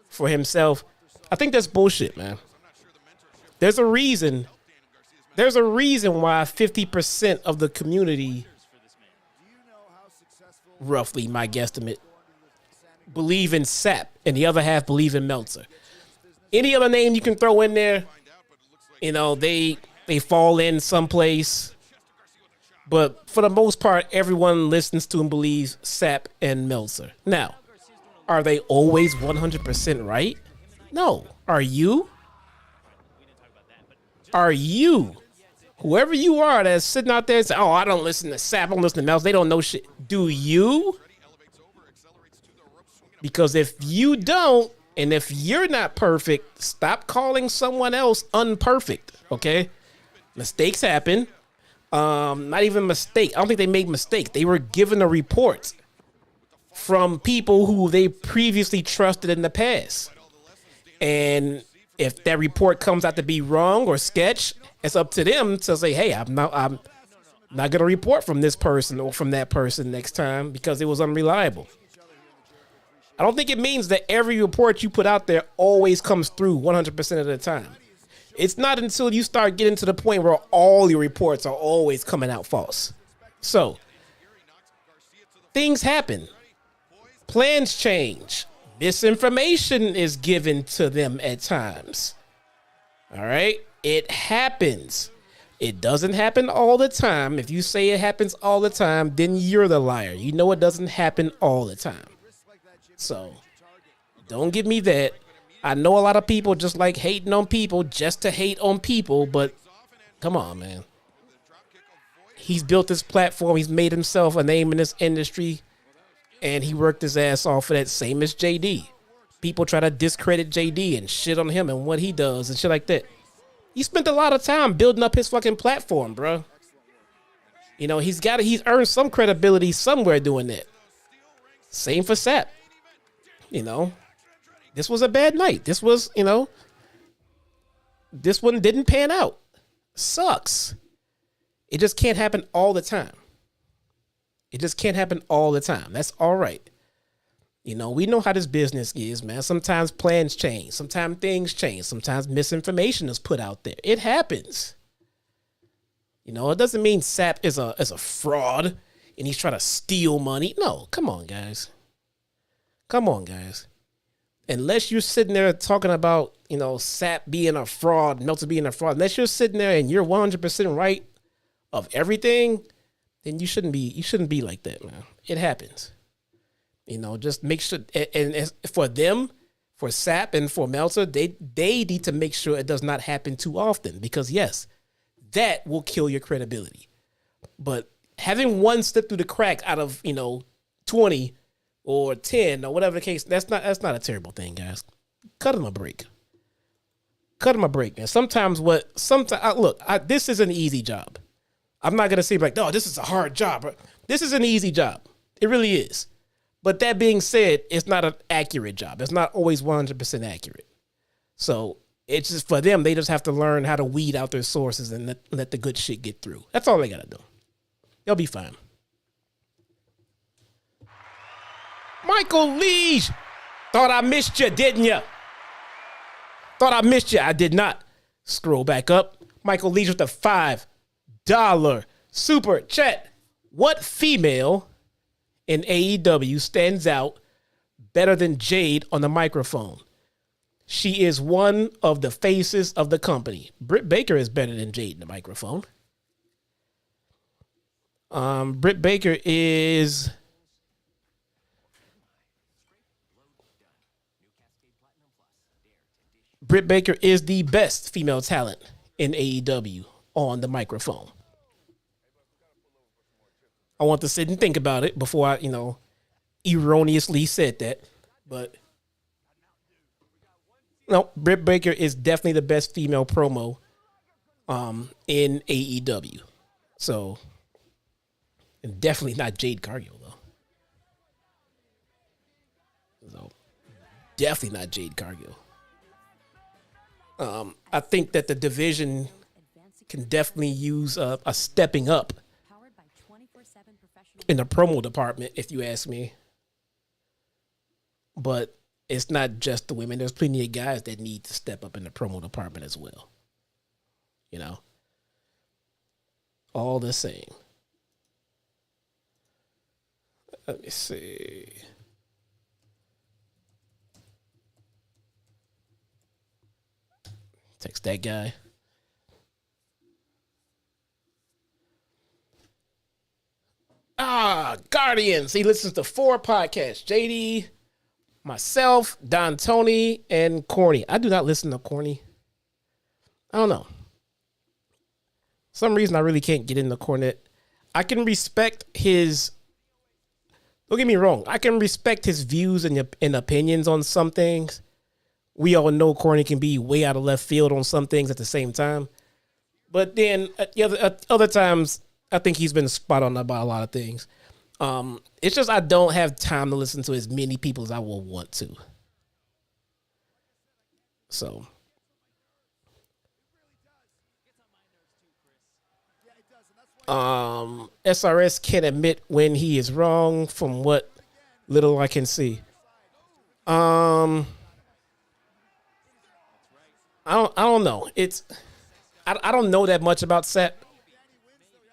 for himself, I think that's bullshit, man. There's a reason why 50% of the community, roughly my guesstimate, believe in Sapp and the other half believe in Meltzer. Any other name you can throw in there, you know, they fall in someplace. But for the most part, everyone listens to and believes Sapp and Meltzer. Now, are they always 100% right? No. Are you? Are you? Whoever you are that's sitting out there and say, oh, I don't listen to Sapp, I don't listen to Meltzer, they don't know shit. Do you? Because if you don't, and if you're not perfect, stop calling someone else unperfect, okay? Mistakes happen. Not even mistake. I don't think they made mistakes. They were given a report from people who they previously trusted in the past. And if that report comes out to be wrong or sketch, it's up to them to say, hey, I'm not going to report from this person or from that person next time because it was unreliable. I don't think it means that every report you put out there always comes through 100% of the time. It's not until you start getting to the point where all your reports are always coming out false. So, things happen. Plans change. Misinformation is given to them at times. All right? It happens. It doesn't happen all the time. If you say it happens all the time, then you're the liar. You know it doesn't happen all the time. So, don't give me that. I know a lot of people just like hating on people just to hate on people, but come on, man. He's built this platform. He's made himself a name in this industry, and he worked his ass off for that, same as JD. People try to discredit JD and shit on him and what he does and shit like that. He spent a lot of time building up his fucking platform, bro. You know, he's earned some credibility somewhere doing that. Same for Sapp. You know, this was a bad night. This was, you know, this one didn't pan out. Sucks. It just can't happen all the time. It just can't happen all the time. That's all right. You know, we know how this business is, man. Sometimes plans change. Sometimes things change. Sometimes misinformation is put out there. It happens. You know, it doesn't mean Sapp is a fraud and he's trying to steal money. No, come on, guys. Come on, guys. Unless you're sitting there talking about, you know, Sapp being a fraud, Meltzer being a fraud, unless you're sitting there and you're 100% right of everything, then you shouldn't be like that, man. It happens. You know, just make sure, and for them, for Sapp and for Meltzer, they need to make sure it does not happen too often because, yes, that will kill your credibility. But having one slip through the crack out of, you know, 20 or 10 or whatever the case, that's not a terrible thing, guys. Cut them a break. Cut them a break, man. This is an easy job. I'm not going to say like, oh, this is a hard job. This is an easy job. It really is. But that being said, it's not an accurate job. It's not always 100% accurate. So it's just for them, they just have to learn how to weed out their sources and let the good shit get through. That's all they got to do. They'll be fine. Michael Leach. Thought I missed you, didn't you? Thought I missed you. I did not. Scroll back up. Michael Leach with the $5 super chat. What female in AEW stands out better than Jade on the microphone. She is one of the faces of the company. Britt Baker is better than Jade in the microphone. Britt Baker is... Britt Baker is the best female talent in AEW on the microphone. I want to sit and think about it before I, erroneously said that. But no, Britt Baker is definitely the best female promo in AEW. So, and definitely not Jade Cargill, though. So, definitely not Jade Cargill. I think that the division can definitely use a stepping up in the promo department, if you ask me. But it's not just the women. There's plenty of guys that need to step up in the promo department as well. All the same. Let me see. Text that guy. Guardians. He listens to 4 podcasts. JD, myself, Don Tony, and Corny. I do not listen to Corny. I don't know. Some reason I really can't get into Cornette. I can respect his... Don't get me wrong. I can respect his views and opinions on some things. We all know Corny can be way out of left field on some things at the same time. But then at other times, I think he's been spot on about a lot of things. It's just I don't have time to listen to as many people as I will want to. So. SRS can't admit when he is wrong from what little I can see. I don't know. I don't know that much about Sep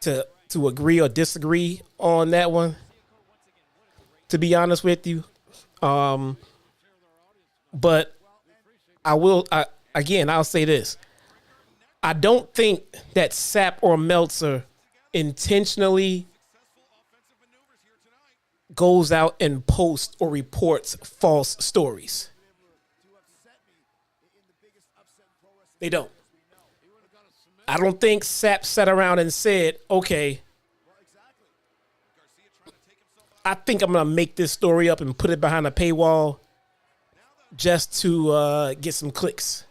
to agree or disagree on that one, to be honest with you. But I'll say this. I don't think that Sap or Meltzer intentionally goes out and posts or reports false stories. They don't. I don't think Sap sat around and said, okay, I think I'm going to make this story up and put it behind a paywall just to get some clicks.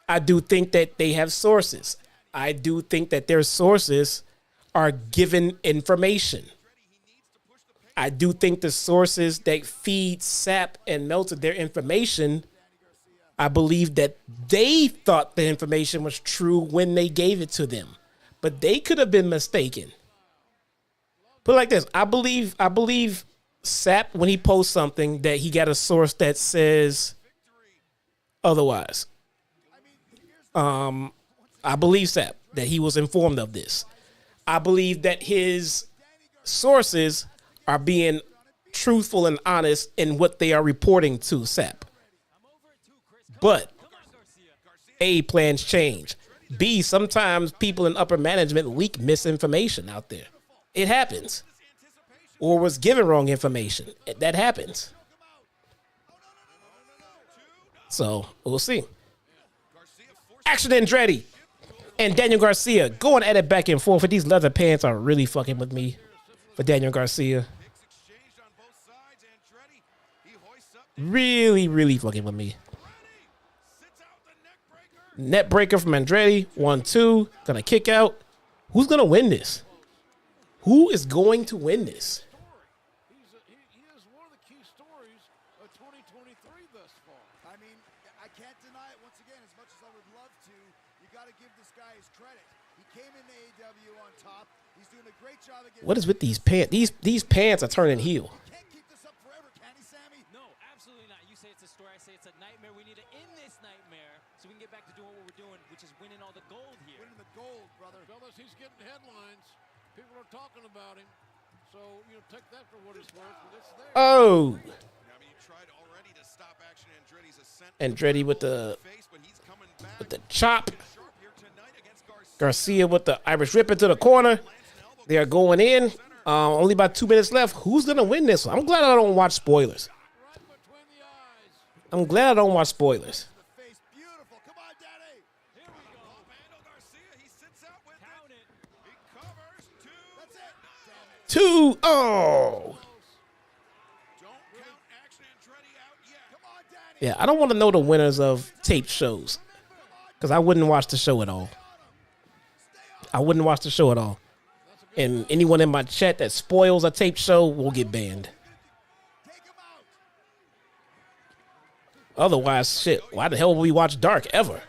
I do think that they have sources. I do think that their sources are given information. I do think the sources that feed Sap and Meltzer their information, I believe that they thought the information was true when they gave it to them, but they could have been mistaken. Put it like this. I believe Sap, when he posts something, that he got a source that says otherwise. I believe Sap, that he was informed of this. I believe that his sources are being truthful and honest in what they are reporting to Sap. But A, plans change. B, sometimes people in upper management leak misinformation out there. It happens. Or was given wrong information. That happens. So, we'll see. Action Andretti and Daniel Garcia going at it back and forth. But these leather pants are really fucking with me for Daniel Garcia. Really, really fucking with me. Net breaker from Andretti. 1-2. Gonna kick out. Who's gonna win this? Who is going to win this? He is one of the key stories of 2023 thus far. I mean, I can't deny it. Once again, as much as I would love to, you got to give this guy his credit. He came into AEW on top. He's doing a great job of getting... What is with these pants? These pants are turning heel. Can't keep this up forever, can he, Sammy? No, absolutely not. You say it's a story. I say it's a nightmare. We need to end this nightmare so we can get back to doing what we're doing, which is winning all the gold here. Winning the gold, brother. Fellas, he's getting headlines. People are talking about him. So, you know, take that for what it's worth, but it's there. Oh. I mean, he tried already to stop action. Andretti's ascent. Andretti with the chop. Garcia with the Irish Rip into the corner. They are going in. Only about 2 minutes left. Who's going to win this one? I'm glad I don't watch spoilers. I'm glad I don't watch spoilers. 2. Oh. Yeah, I don't want to know the winners of taped shows because I wouldn't watch the show at all. I wouldn't watch the show at all. And anyone in my chat that spoils a taped show will get banned. Otherwise, shit, why the hell would we watch Dark ever?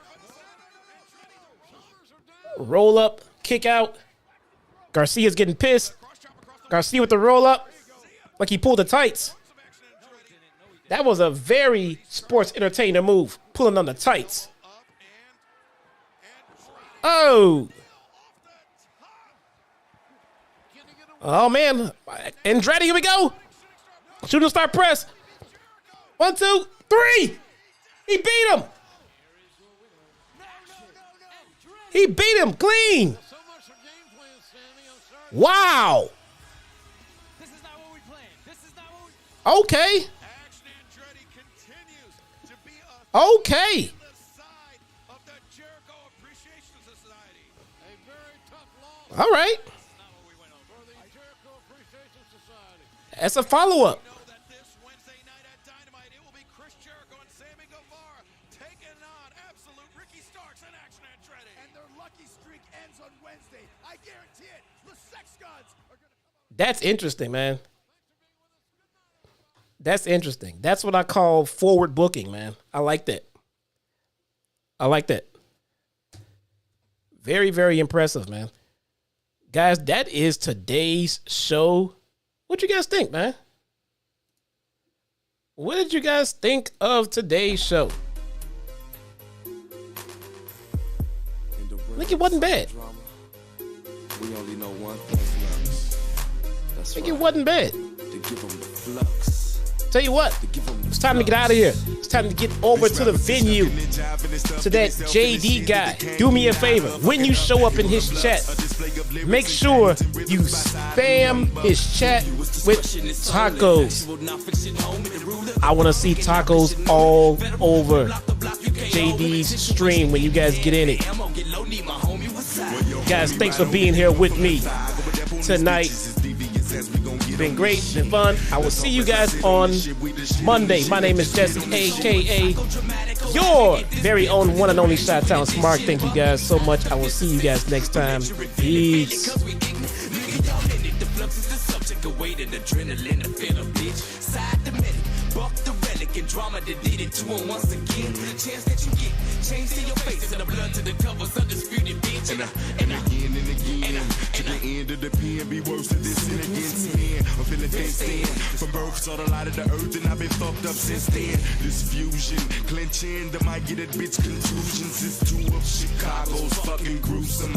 Roll up, kick out. Garcia's getting pissed. Garcia with the roll up. Like he pulled the tights. That was a very sports entertainer move. Pulling on the tights. Oh. Oh, man. Andretti, here we go. Shooting star press. 1, 2, 3. He beat him. He beat him clean. Wow. Okay. Okay. All right. That's a follow-up. That's interesting, man. That's interesting. That's what I call forward booking, man. I like that. I like that. Very, very impressive, man. Guys, that is today's show. What you guys think, man? What did you guys think of today's show? I think it wasn't bad. We only know one thing. I think it wasn't bad. To give them the flux. Tell you what, it's time to get out of here. It's time to get over to the venue, to that JD guy. Do me a favor. When you show up in his chat, make sure you spam his chat with tacos. I want to see tacos all over JD's stream when you guys get in it. Guys, thanks for being here with me tonight. It's been great, it's been fun. I will see you guys on Monday. My name is Jesse, a.k.a. your very own one and only Chitown Smark. Thank you guys so much. I will see you guys next time. Peace. Drama deleted to him once again. Chance that you get, change to your face and the blood to the covers, undisputed bitch. And again, to the end of the pen, be worse than this sin against men. I'm feeling fenced in. From birth, saw the light of the earth, and I've been fucked up since then. This fusion, clenching, that might get a bitch contusions. It's 2 of Chicago's fucking gruesome.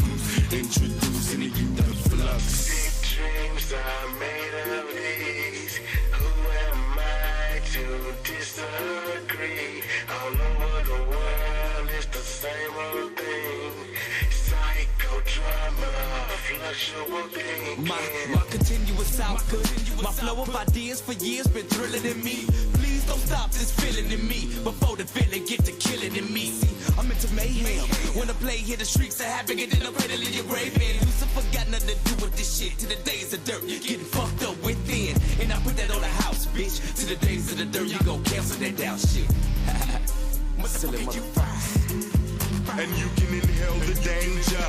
Introducing to you the flux. Big dreams are made of these. Who am I to disagree? All over the world, it's the same old thing. Psychodrama, fluctuating. My continuous output, my flow of ideas for years been thrilling in me. Please don't stop this feeling in me before the feeling get to killing in me. See, I'm into mayhem. When I play here, the streets are happy, and then I'm ready to leave your grave in. Lucifer got nothing to do with this shit. To the days of dirt, getting fucked up within. And I put that on the house, bitch. To the days of the dirt, you gon' cancel that down shit. Motherfucker, you fry. And you can inhale the danger.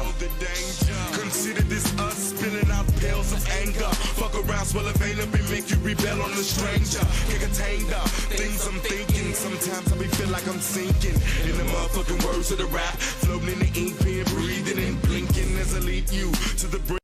Consider this us spilling out pills of anger. Fuck around, swell a vein up and make you rebel on the stranger. Can't contain the things I'm thinking. Sometimes I be feel like I'm sinking in the motherfucking words of the rap. Floating in the ink pen, breathing and blinking as I lead you to the brink.